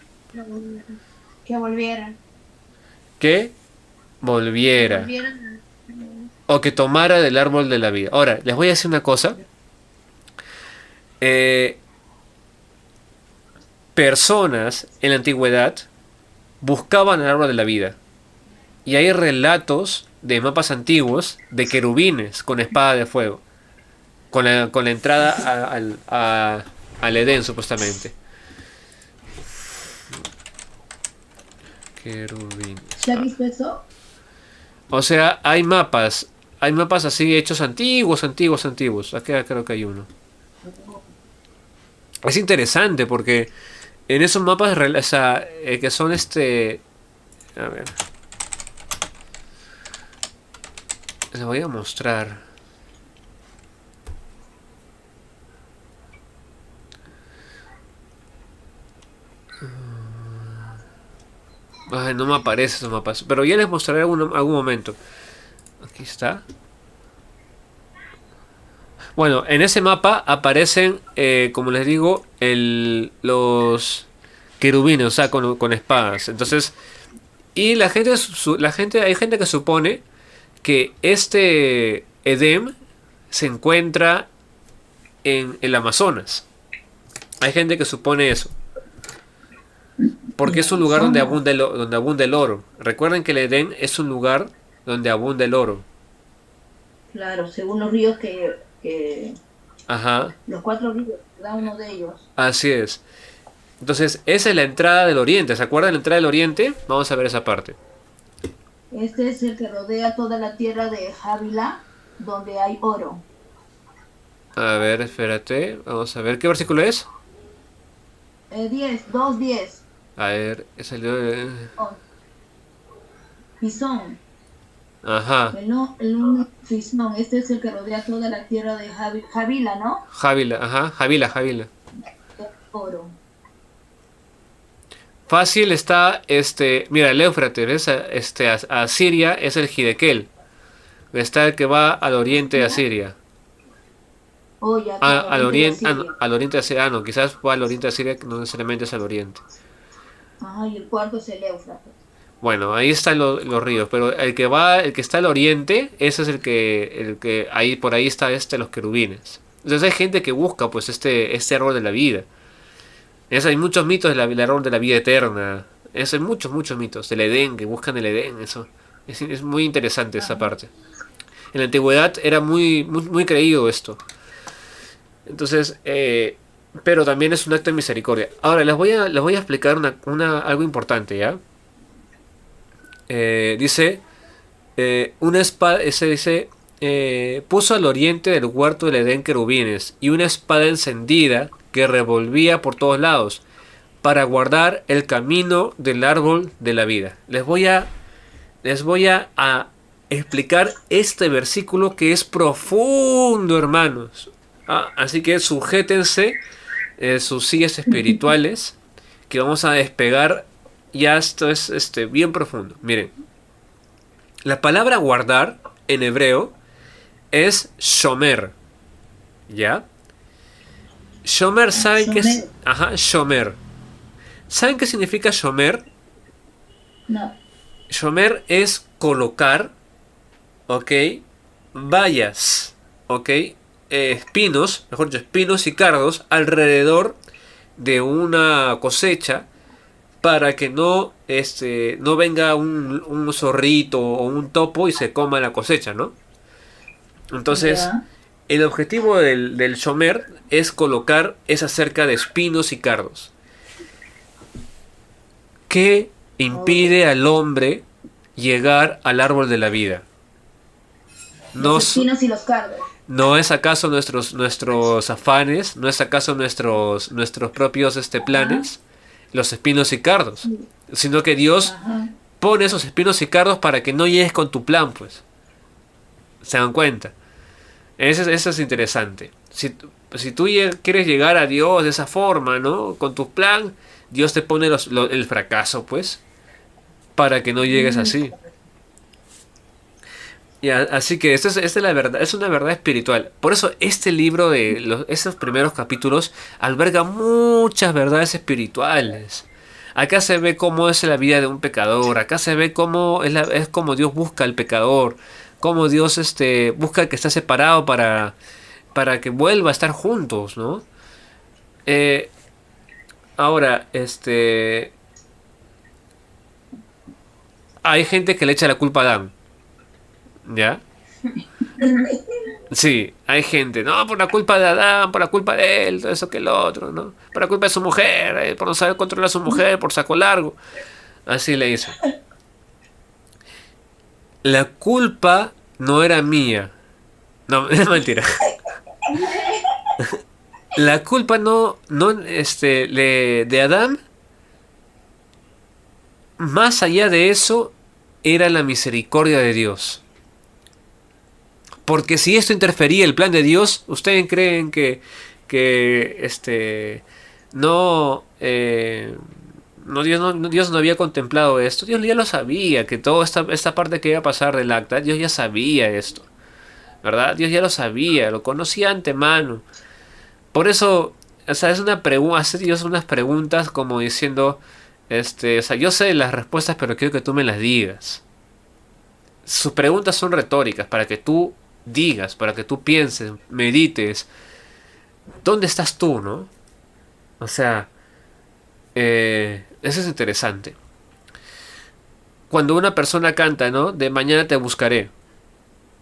Que volvieran. Que volviera o que tomara del árbol de la vida. Ahora, les voy a decir una cosa. Personas en la antigüedad buscaban el árbol de la vida. Y hay relatos de mapas antiguos de querubines con espada de fuego. Con la entrada al Edén, supuestamente. Querubines. ¿Se ha visto eso? O sea, hay mapas así hechos antiguos. Acá creo que hay uno. Es interesante porque en esos mapas o sea, que son a ver. Les voy a mostrar. Ay, no me aparecen esos mapas. Pero ya les mostraré algún momento. Aquí está. Bueno, en ese mapa aparecen, como les digo, los querubines, o sea, con espadas. Entonces, Y hay gente que supone que este Edén se encuentra en el Amazonas. Hay gente que supone eso. Porque es un lugar donde abunda el oro. Recuerden que el Edén es un lugar donde abunda el oro. Claro, según los ríos que Ajá, los 4 ríos, cada uno de ellos. así es. Entonces, esa es la entrada del oriente. ¿Se acuerdan de la entrada del oriente? Vamos a ver esa parte. Este es el que rodea toda la tierra de Javila, donde hay oro. A ver, espérate. Vamos a ver. ¿Qué versículo es? 10. A ver, es el... Pisón. Ajá. El Pisón. Este es el que rodea toda la tierra de Javila, ¿no? Javila, ajá. Javila. Oro. Fácil está, mira, el Éufrates, ¿ves? A Siria es el Hidekel. Está el que va al oriente de Asiria. Oh, ya, Al oriente, Siria. al oriente de Asiria, no, quizás va al oriente de Asiria, que no necesariamente es al oriente. Ajá, y el cuarto es el Éufrates. Bueno, ahí están los ríos, pero el que está al oriente, ese es el que ahí por ahí está los querubines. Entonces hay gente que busca pues este árbol de la vida. Hay muchos mitos del árbol de la vida eterna. Hay muchos mitos del Edén, que buscan el Edén, eso. Es muy interesante esa parte. En la antigüedad era muy creído esto. Entonces, pero también es un acto de misericordia. Ahora, les voy a explicar algo importante, ¿ya? Dice, una espada, puso al oriente del huerto del Edén querubines y una espada encendida que revolvía por todos lados para guardar el camino del árbol de la vida. Les voy a explicar este versículo que es profundo, hermanos. Así que sujétense sus sillas espirituales, que vamos a despegar. Ya esto es bien profundo. Miren, la palabra guardar en hebreo es shomer, ¿ya? Shomer, ¿saben qué es? Ajá, shomer. ¿Saben qué significa shomer? No. Shomer es colocar, ¿ok? Vallas, ¿ok? Espinos, mejor dicho, espinos y cardos alrededor de una cosecha para que no venga un zorrito o un topo y se coma la cosecha, ¿no? Entonces, Ya. el objetivo del shomer es colocar esa cerca de espinos y cardos. ¿Qué impide al hombre llegar al árbol de la vida? Los espinos y los cardos. ¿No es acaso nuestros afanes? ¿No es acaso nuestros propios planes? Los espinos y cardos. Sino que Dios Ajá. pone esos espinos y cardos para que no llegues con tu plan, pues. ¿Se dan cuenta? Eso es interesante. Si tú quieres llegar a Dios de esa forma, ¿no? Con tu plan, Dios te pone el fracaso, pues, para que no llegues así. Así que esta es la verdad, es una verdad espiritual. Por eso este libro esos primeros capítulos alberga muchas verdades espirituales. Acá se ve cómo es la vida de un pecador. Acá se ve cómo es como Dios busca al pecador. Cómo Dios busca al que está separado para que vuelva a estar juntos, ¿no? Ahora, hay gente que le echa la culpa a Adán. ¿Ya? Sí, hay gente, no, por la culpa de Adán, por la culpa de él, todo eso que el otro, ¿no? Por la culpa de su mujer, por no saber controlar a su mujer, por saco largo. Así le hizo. La culpa no era mía. No, es mentira. La culpa de Adán, más allá de eso, era la misericordia de Dios. Porque si esto interfería el plan de Dios, ¿ustedes creen que Dios no había contemplado esto? Dios ya lo sabía, que toda esta parte que iba a pasar del acta, Dios ya sabía esto, ¿verdad? Dios ya lo sabía, lo conocía de antemano. Por eso, o sea, hace Dios unas preguntas como diciendo, O sea, yo sé las respuestas, pero quiero que tú me las digas. Sus preguntas son retóricas, para que tú digas, para que tú pienses, medites. ¿Dónde estás tú, no? O sea, eso es interesante. Cuando una persona canta, ¿no? De mañana te buscaré.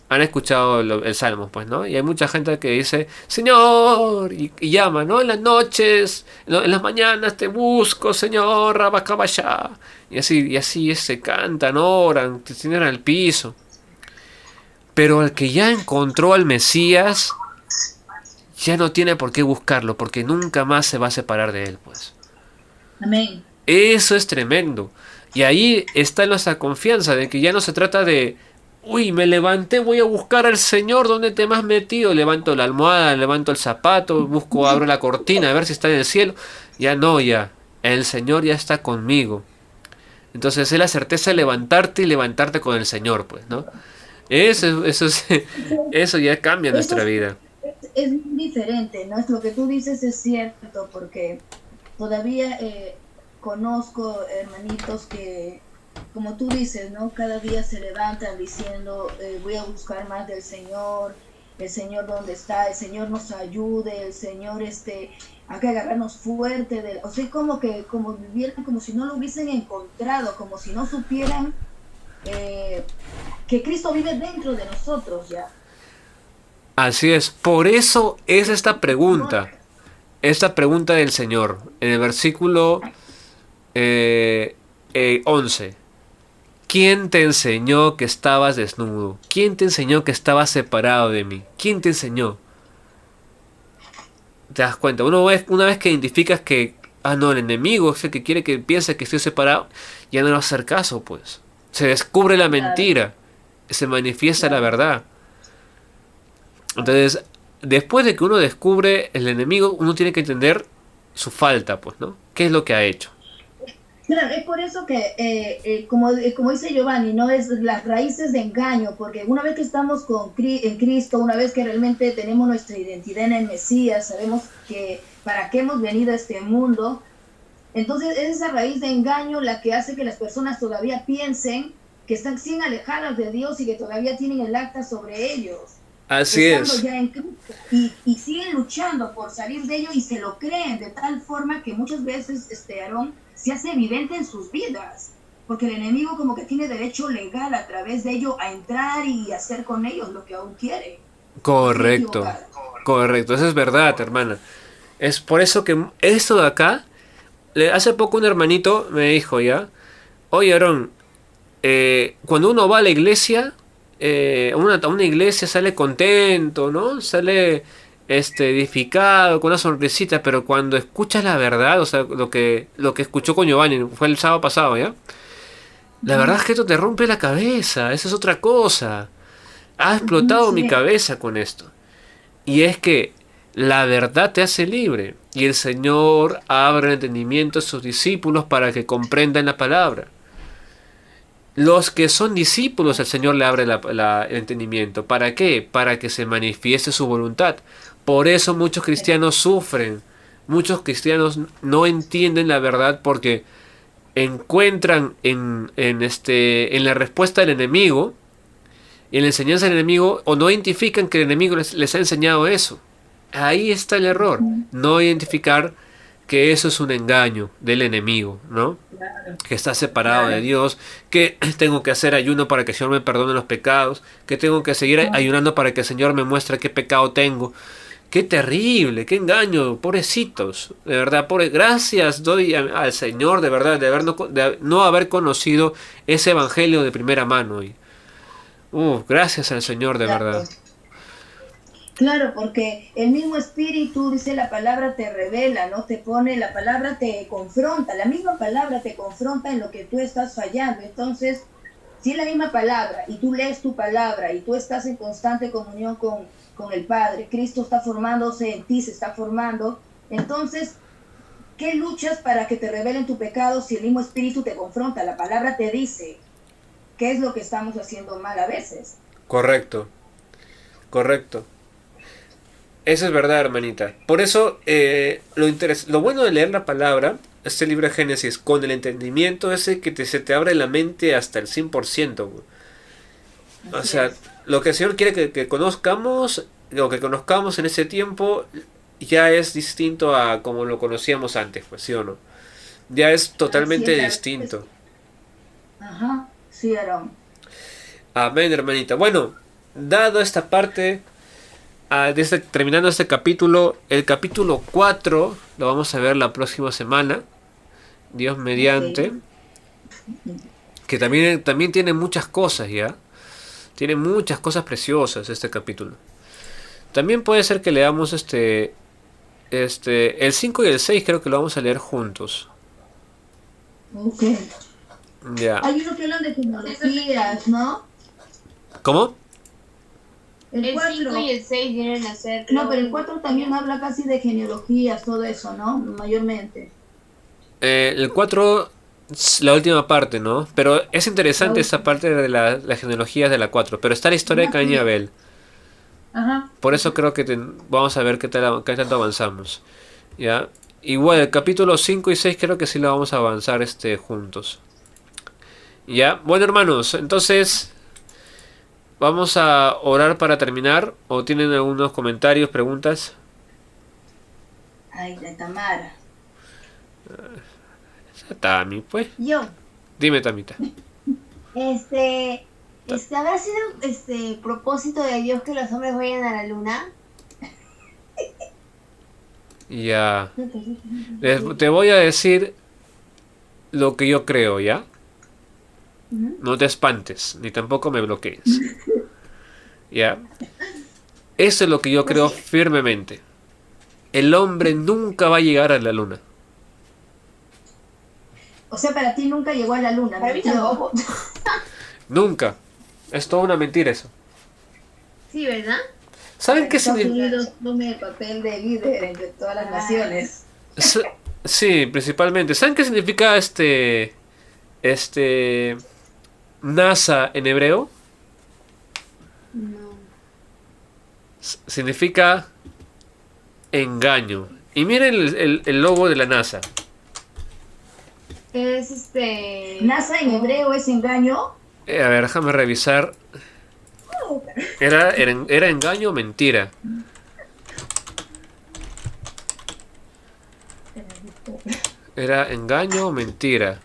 Han escuchado el Salmo, pues, ¿no? Y hay mucha gente que dice, Señor, y llama, ¿no? En las noches, en las mañanas te busco, Señor, Rabacabaya. Y así se cantan, oran, te tienen al piso. Pero el que ya encontró al Mesías, ya no tiene por qué buscarlo, porque nunca más se va a separar de él, pues. Amén. Eso es tremendo. Y ahí está nuestra confianza de que ya no se trata de, uy, me levanté, voy a buscar al Señor, ¿dónde te me has metido? Levanto la almohada, levanto el zapato, busco, abro la cortina, a ver si está en el cielo. Ya no, ya. El Señor ya está conmigo. Entonces es la certeza de levantarte y levantarte con el Señor, pues, ¿no? Eso ya cambia Eso nuestra vida. es muy diferente, ¿no? Es lo que tú dices es cierto, porque todavía conozco hermanitos que, como tú dices, ¿no? Cada día se levantan diciendo, voy a buscar más del Señor, el Señor dónde está, el Señor nos ayude, el Señor hay que agarrarnos fuerte, o sea, como vivieran como si no lo hubiesen encontrado, como si no supieran que Cristo vive dentro de nosotros ya. Así es. Por eso es esta pregunta del Señor, en el versículo 11. ¿Quién te enseñó que estabas desnudo? ¿Quién te enseñó que estabas separado de mí? ¿Quién te enseñó? ¿Te das cuenta? Una vez que identificas que, no, el enemigo es el que quiere que piense que estoy separado, ya no le va a hacer caso, pues. Se descubre la mentira, se manifiesta la verdad. Entonces, después de que uno descubre el enemigo, uno tiene que entender su falta, pues, ¿no? ¿Qué es lo que ha hecho? Claro, es por eso que, como dice Giovanni, no es las raíces de engaño, porque una vez que estamos en Cristo, una vez que realmente tenemos nuestra identidad en el Mesías, sabemos que para qué hemos venido a este mundo, entonces es esa raíz de engaño la que hace que las personas todavía piensen que están sin alejadas de Dios y que todavía tienen el acta sobre ellos. Así es. Ya en Cristo, y siguen luchando por salir de ello y se lo creen de tal forma que muchas veces, Aarón, se hace evidente en sus vidas, porque el enemigo como que tiene derecho legal a través de ello a entrar y hacer con ellos lo que aún quiere. Correcto, correcto, eso es verdad, hermana. Es por eso que esto de acá, hace poco un hermanito me dijo ya, oye Aarón, cuando uno va a la iglesia, a una iglesia sale contento, ¿no? Sale edificado, con una sonrisita, pero cuando escuchas la verdad, o sea, lo que escuchó con Giovanni, fue el sábado pasado, ¿ya? La verdad es que esto te rompe la cabeza, eso es otra cosa. Ha explotado mi cabeza con esto. Y es que la verdad te hace libre, y el Señor abre el entendimiento a sus discípulos para que comprendan la palabra. Los que son discípulos, el Señor le abre el entendimiento. ¿Para qué? Para que se manifieste su voluntad. Por eso muchos cristianos sufren. Muchos cristianos no entienden la verdad porque encuentran en la respuesta del enemigo y en la enseñanza del enemigo, o no identifican que el enemigo les ha enseñado eso. Ahí está el error. No identificar que eso es un engaño del enemigo, ¿no? Que está separado de Dios, que tengo que hacer ayuno para que el Señor me perdone los pecados, que tengo que seguir ayunando para que el Señor me muestre qué pecado tengo. ¡Qué terrible! ¡Qué engaño! Pobrecitos, de verdad, gracias doy al Señor, de verdad, de no haber conocido ese evangelio de primera mano. Gracias al Señor, de verdad. Claro, porque el mismo espíritu, dice la palabra, te revela, ¿no? Te pone, la palabra te confronta, la misma palabra te confronta en lo que tú estás fallando. Entonces, si es la misma palabra y tú lees tu palabra y tú estás en constante comunión con el Padre, Cristo está formándose en ti, se está formando, entonces, ¿qué luchas para que te revelen tu pecado si el mismo espíritu te confronta? La palabra te dice qué es lo que estamos haciendo mal a veces. Correcto, correcto. Eso es verdad, hermanita. Por eso, lo bueno de leer la palabra, este libro de Génesis con el entendimiento ese que se te abre la mente hasta el 100%. O Así sea, es. lo que el Señor quiere que conozcamos, lo que conozcamos en ese tiempo, ya es distinto a como lo conocíamos antes, pues, ¿sí o no? Ya es totalmente Así es, distinto. Ajá, sí, Aarón. Amén, hermanita. Bueno, dado esta parte, terminando este capítulo, el capítulo 4 lo vamos a ver la próxima semana, Dios mediante, que también tiene muchas cosas, ¿ya? Tiene muchas cosas preciosas este capítulo. También puede ser que leamos el 5 y el 6 creo que lo vamos a leer juntos. Ok. Ya. Hay uno que hablan de tecnologías, ¿no? ¿Cómo? El El 5 4. y el 6 vienen a ser... No, pero el 4 también habla casi de genealogías, todo eso, ¿no? Mayormente. El 4 es la última parte, ¿no? Pero es interesante esa parte de las genealogías de la 4. Pero está la historia de Caín y Abel. Ajá. Por eso creo que vamos a ver qué tanto avanzamos. ¿Ya? Igual, el capítulo 5 y 6 creo que sí lo vamos a avanzar juntos. ¿Ya? Bueno, hermanos, entonces vamos a orar para terminar. ¿O tienen algunos comentarios, preguntas? Ay, la Tamara. Tami, pues. Yo, Dime, Tamita. ¿habrá sido propósito de Dios que los hombres vayan a la luna? Ya. Te voy a decir lo que yo creo, ¿ya? No te espantes, ni tampoco me bloquees. ¿Ya? Eso es lo que yo creo firmemente. El hombre nunca va a llegar a la luna. O sea, para ti nunca llegó a la luna, Para mí ¿no? tampoco. Nunca. Es toda una mentira eso. Sí, ¿verdad? ¿Saben qué Estados significa? Unidos tome el papel de líder entre todas las naciones. Sí, principalmente. ¿Saben qué significa NASA en hebreo? No. Significa engaño. Y miren el logo de la NASA. Es NASA en hebreo es engaño. A ver, déjame revisar. ¿Era engaño o mentira? ¿Era engaño o mentira?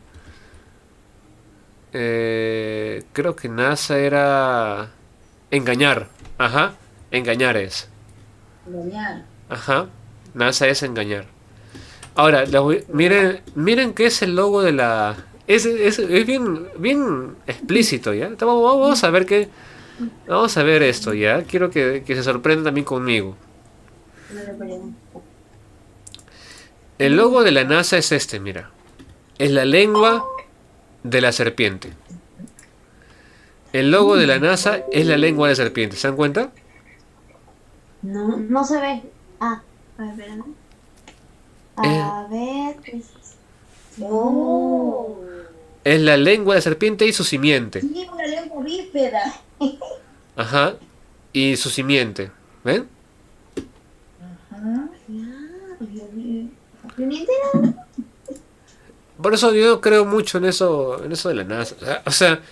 Creo que NASA era engañar. Ajá, engañar es. Engañar. Ajá, NASA es engañar. Ahora, miren qué es el logo de la... Es bien explícito, ¿ya? Vamos a ver vamos a ver esto, ¿ya? Quiero que se sorprendan también conmigo. El logo de la NASA es mira. Es la lengua de la serpiente. El logo de la NASA es la lengua de la serpiente, ¿se dan cuenta? No se ve. Ah, a ver, espérame. A ver. Oh. Es la lengua de la serpiente y su simiente. Sí, una lengua bípeda. Ajá. Y su simiente. ¿Ven? Ajá. Por eso yo creo mucho en eso de la NASA. O sea,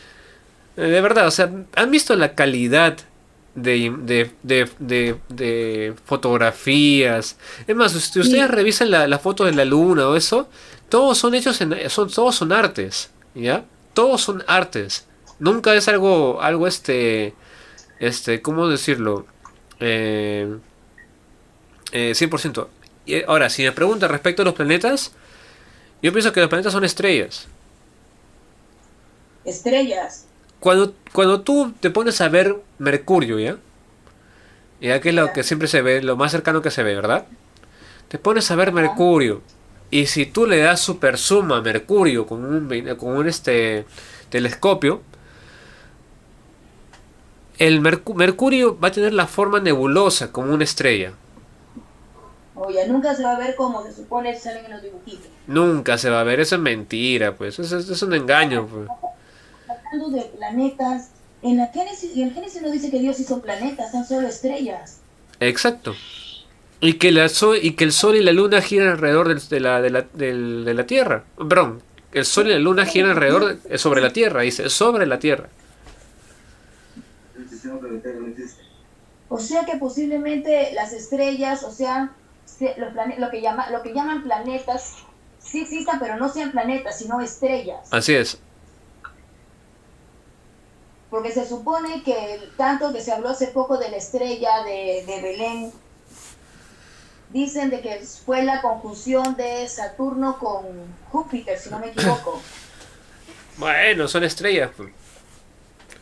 de verdad, o sea, ¿han visto la calidad de fotografías? Es más, si ustedes revisan la foto de la luna o eso, todos son hechos todos son artes, ¿ya? Todos son artes. Nunca es algo ¿cómo decirlo? 100%. Y ahora, si me preguntan respecto a los planetas, yo pienso que los planetas son estrellas. Estrellas. Cuando tú te pones a ver Mercurio, ¿ya? Ya que es lo que siempre se ve, lo más cercano que se ve, ¿verdad? Te pones a ver Mercurio. Y si tú le das super zoom a Mercurio con un telescopio, el Mercurio va a tener la forma nebulosa como una estrella. Oye, nunca se va a ver como se supone que salen en los dibujitos. Nunca se va a ver, eso es mentira, pues. Eso es un engaño, pues. Hablando de planetas, en el Génesis no dice que Dios hizo planetas, son solo estrellas. Exacto. Y que, y que el Sol y la Luna giran alrededor de la Tierra. Perdón, el Sol y la Luna giran alrededor sobre la Tierra, dice, sobre la Tierra. O sea que posiblemente las estrellas, o sea, lo que llaman planetas, sí existan, pero no sean planetas, sino estrellas. Así es. Porque se supone que tanto que se habló hace poco de la estrella de Belén, dicen de que fue la conjunción de Saturno con Júpiter, si no me equivoco. Bueno, son estrellas.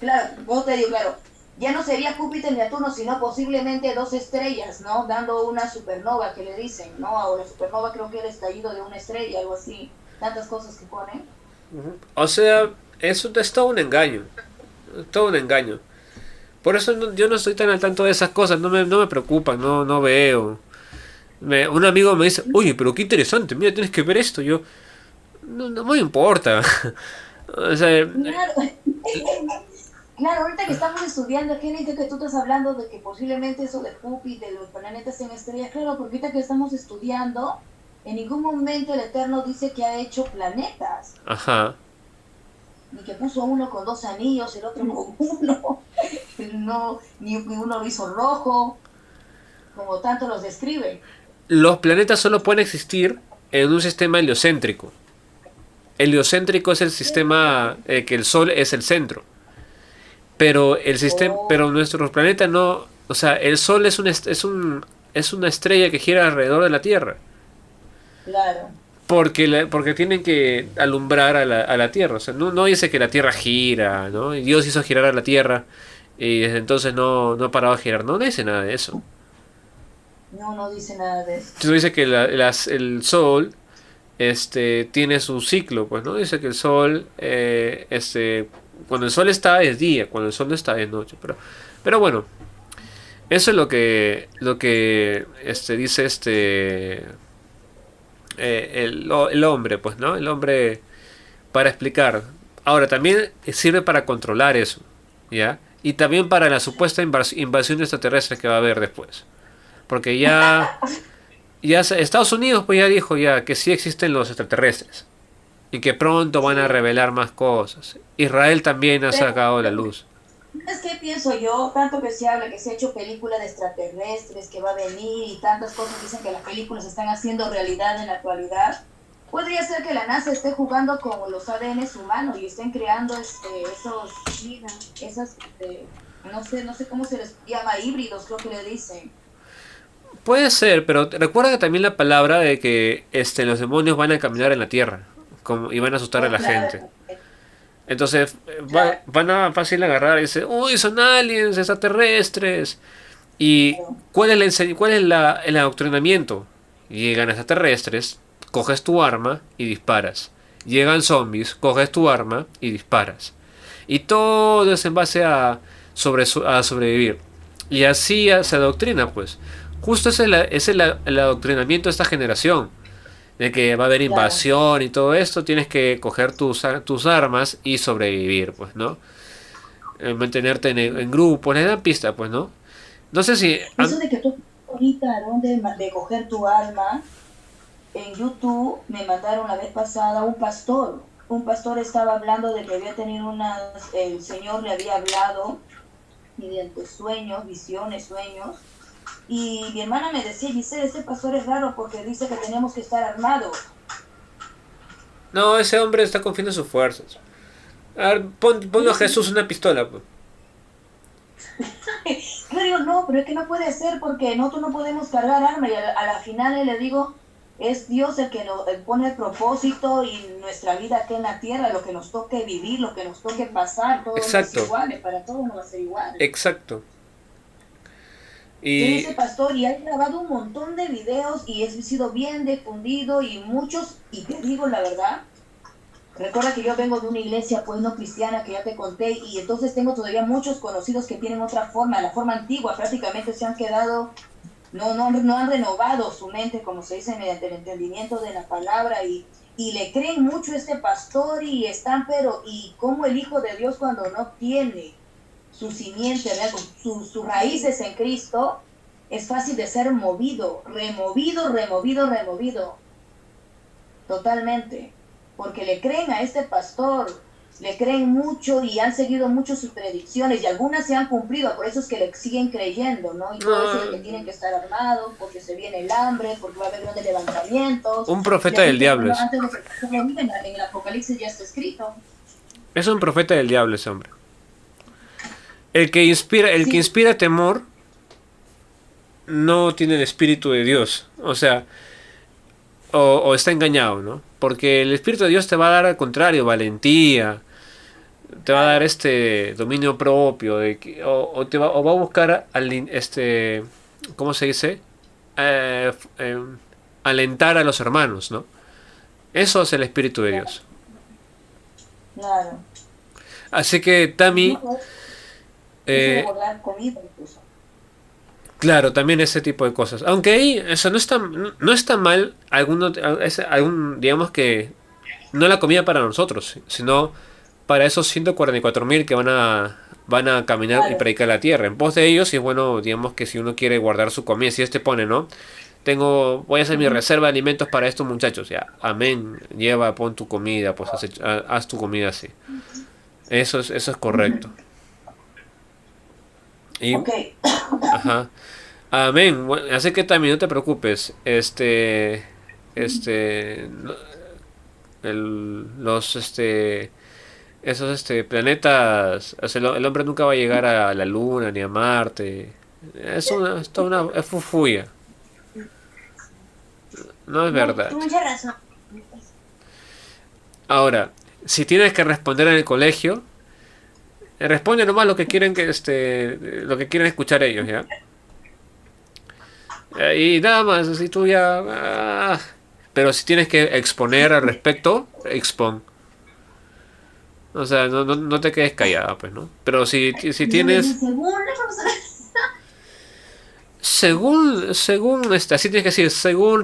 Claro, vos te digo, claro, ya no sería Júpiter ni Saturno, sino posiblemente dos estrellas, ¿no? Dando una supernova, que le dicen, ¿no? O la supernova creo que es el estallido de una estrella, algo así. Tantas cosas que ponen. O sea, eso es todo un engaño. Todo un engaño. Por eso yo no estoy tan al tanto de esas cosas, no me preocupan, no veo. Un amigo me dice, oye, pero qué interesante, mira, tienes que ver esto. Yo, no me importa. O sea, Claro, claro, ahorita que estamos estudiando, Kennedy, que tú estás hablando de que posiblemente eso de Júpiter, de los planetas en estrellas, claro, porque ahorita que estamos estudiando, en ningún momento el Eterno dice que ha hecho planetas. ajá. Ni que puso uno con 2 anillos, el otro con uno. No, ni uno lo hizo rojo, como tanto los describen. Los planetas solo pueden existir en un sistema heliocéntrico. Heliocéntrico es el sistema que el Sol es el centro. Pero el sistema, pero nuestros planetas no, o sea, el Sol es es una estrella que gira alrededor de la Tierra. Claro. Porque tienen que alumbrar a la Tierra. O sea, no dice que la Tierra gira, ¿no? Y Dios hizo girar a la Tierra y desde entonces no ha parado de girar. No dice nada de eso. No dice nada de eso. Entonces dice que el Sol tiene su ciclo, pues, ¿no? Dice que el Sol, cuando el Sol está es día, cuando el Sol no está es noche. Pero bueno, eso es lo que dice el hombre, pues, ¿no? El hombre para explicar. Ahora, también sirve para controlar eso, ¿ya? Y también para la supuesta invasión extraterrestre que va a haber después. Porque ya Estados Unidos pues ya dijo ya que sí existen los extraterrestres. Y que pronto van a revelar más cosas. Israel también ha sacado la luz. Es que pienso yo, tanto que se habla que se ha hecho película de extraterrestres, que va a venir y tantas cosas dicen que las películas se están haciendo realidad en la actualidad. Podría ser que la NASA esté jugando con los ADNs humanos y estén creando no sé cómo se les llama, híbridos, creo que le dicen. Puede ser, pero recuerda también la palabra de que los demonios van a caminar en la tierra y van a asustar a la gente. Entonces van a fácil agarrar y decir, uy, son aliens, extraterrestres. ¿Y cuál es el adoctrinamiento? Llegan extraterrestres, coges tu arma y disparas. Llegan zombies, coges tu arma y disparas. Y todo es en base a sobrevivir. Y así se adoctrina, pues. Justo ese es el adoctrinamiento de esta generación. De que va a haber invasión y todo esto, tienes que coger tus armas y sobrevivir, pues, ¿no? Mantenerte en grupos, les dan pista, pues, ¿no? No sé si... Eso de que tú ahorita, de coger tu arma, en YouTube me mandaron la vez pasada un pastor. Un pastor estaba hablando de que había tenido el Señor le había hablado mediante sueños, visiones, sueños. Y mi hermana me decía, Giselle, ese pastor es raro porque dice que tenemos que estar armados. No, ese hombre está confiando en sus fuerzas. A ver, ponle a Jesús una pistola, pues. Yo digo, no, pero es que no puede ser porque nosotros no podemos cargar arma. Y a la final le digo, es Dios el que nos pone el propósito y nuestra vida aquí en la tierra, lo que nos toque vivir, lo que nos toque pasar, todos somos iguales, para todos nos va a ser igual. Exacto. Y ese pastor y ha grabado un montón de videos y ha sido bien difundido y muchos, y te digo la verdad, recuerda que yo vengo de una iglesia pues no cristiana que ya te conté y entonces tengo todavía muchos conocidos que tienen otra forma, la forma antigua, prácticamente se han quedado, no han renovado su mente, como se dice, mediante el entendimiento de la palabra y le creen mucho a este pastor y están, pero y como el Hijo de Dios cuando no tiene su simiente, sus raíces en Cristo, es fácil de ser movido, removido, totalmente, porque le creen a este pastor, le creen mucho y han seguido mucho sus predicciones y algunas se han cumplido, por eso es que le siguen creyendo, ¿no? Y por eso es que tienen que estar armados, porque se viene el hambre, porque va a haber grandes levantamientos. Un profeta del diablo. Antes de que lo viven, en el Apocalipsis ya está escrito. Es un profeta del diablo ese hombre. El que inspira temor no tiene el espíritu de Dios. O sea, o está engañado, ¿no? Porque el espíritu de Dios te va a dar al contrario, valentía, te va a dar dominio propio, o va a buscar ¿cómo se dice? Alentar a los hermanos, ¿no? Eso es el espíritu de Dios. Claro. Así que Tami, claro, también ese tipo de cosas. Aunque ahí eso no está mal, digamos que no la comida para nosotros, sino para esos 144.000 que van a caminar y predicar la tierra. En pos de ellos, y es bueno, digamos que si uno quiere guardar su comida, si pone, ¿no? Voy a hacer mi reserva de alimentos para estos muchachos, ya, amén, pon tu comida, pues haz tu comida así. Eso es correcto. Y, ajá. Amén. Bueno, así que también no te preocupes. Esos planetas, o sea, el hombre nunca va a llegar a la Luna ni a Marte. Es fufuya. No es verdad. Mucha razón. Ahora, si tienes que responder en el colegio, responde nomás lo que quieren lo que quieren escuchar ellos, ¿ya? Y nada más, si tú ya... pero si tienes que exponer al respecto, expon. O sea, no te quedes callada, pues, ¿no? Pero si tienes... Según, así tienes que decir, según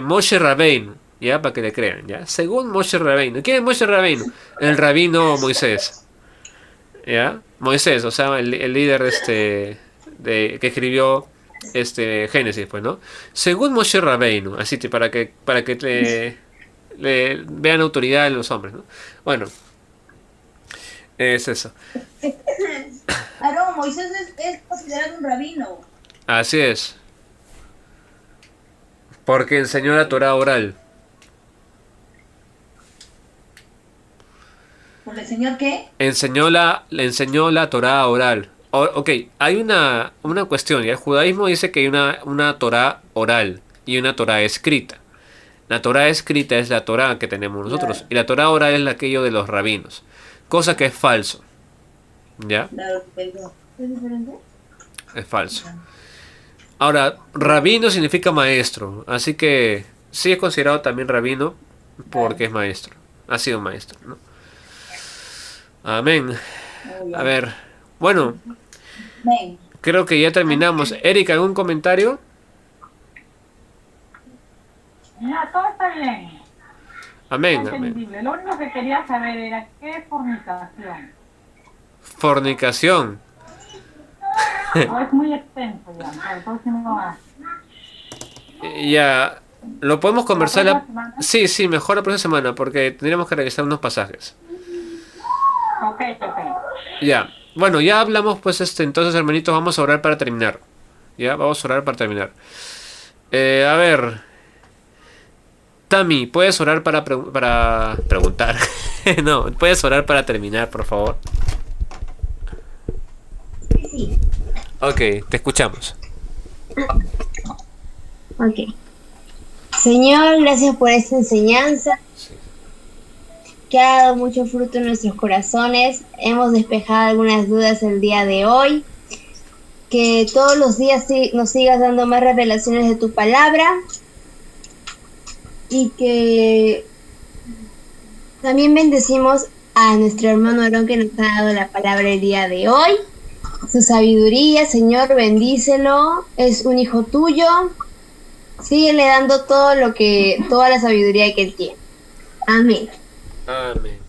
Moshe Rabbeinu, ¿ya? Para que le crean, ¿ya? Según Moshe Rabbeinu. ¿Quién es Moshe Rabbeinu? El rabino Moisés, ¿ya? Moisés, o sea, el líder que escribió Génesis, pues, ¿no? Según Moshe Rabbeinu, así para que le vean autoridad en los hombres, ¿no? Bueno, es eso. Aarón, Moisés es considerado un rabino. Así es. Porque enseñó la Torah oral. ¿Por el señor qué? Le enseñó la Torah oral. Ok, hay una cuestión. ¿Ya? El judaísmo dice que hay una Torah oral y una Torah escrita. La Torah escrita es la Torah que tenemos nosotros. Claro. Y la Torah oral es aquello de los rabinos. Cosa que es falso. ¿Ya? Claro, ¿es diferente? Es falso. Ahora, rabino significa maestro. Así que sí es considerado también rabino porque es maestro. Ha sido maestro, ¿no? Amén. A ver. Bueno. Creo que ya terminamos. Erika, ¿algún comentario? Mira, todo está bien. Amén, Está entendible. amén. Lo único que quería saber era qué es fornicación. Fornicación. O es muy extenso, ya. Para el próximo Ya. ¿Lo podemos conversar ¿La próxima semana? Sí, mejor la próxima semana porque tendríamos que revisar unos pasajes. Ok. Ya. Bueno, ya hablamos pues entonces, hermanitos, vamos a orar para terminar. Ya, vamos a orar para terminar. A ver. Tami, ¿puedes orar para preguntar? No, ¿puedes orar para terminar, por favor? Sí. Ok, te escuchamos. Ok. Señor, gracias por esta enseñanza que ha dado mucho fruto en nuestros corazones. Hemos despejado algunas dudas el día de hoy. Que todos los días nos sigas dando más revelaciones de tu palabra. Y que también bendecimos a nuestro hermano Aarón que nos ha dado la palabra el día de hoy. Su sabiduría, Señor, bendícelo. Es un hijo tuyo. Síguele dando toda la sabiduría que él tiene. Amén. Amén.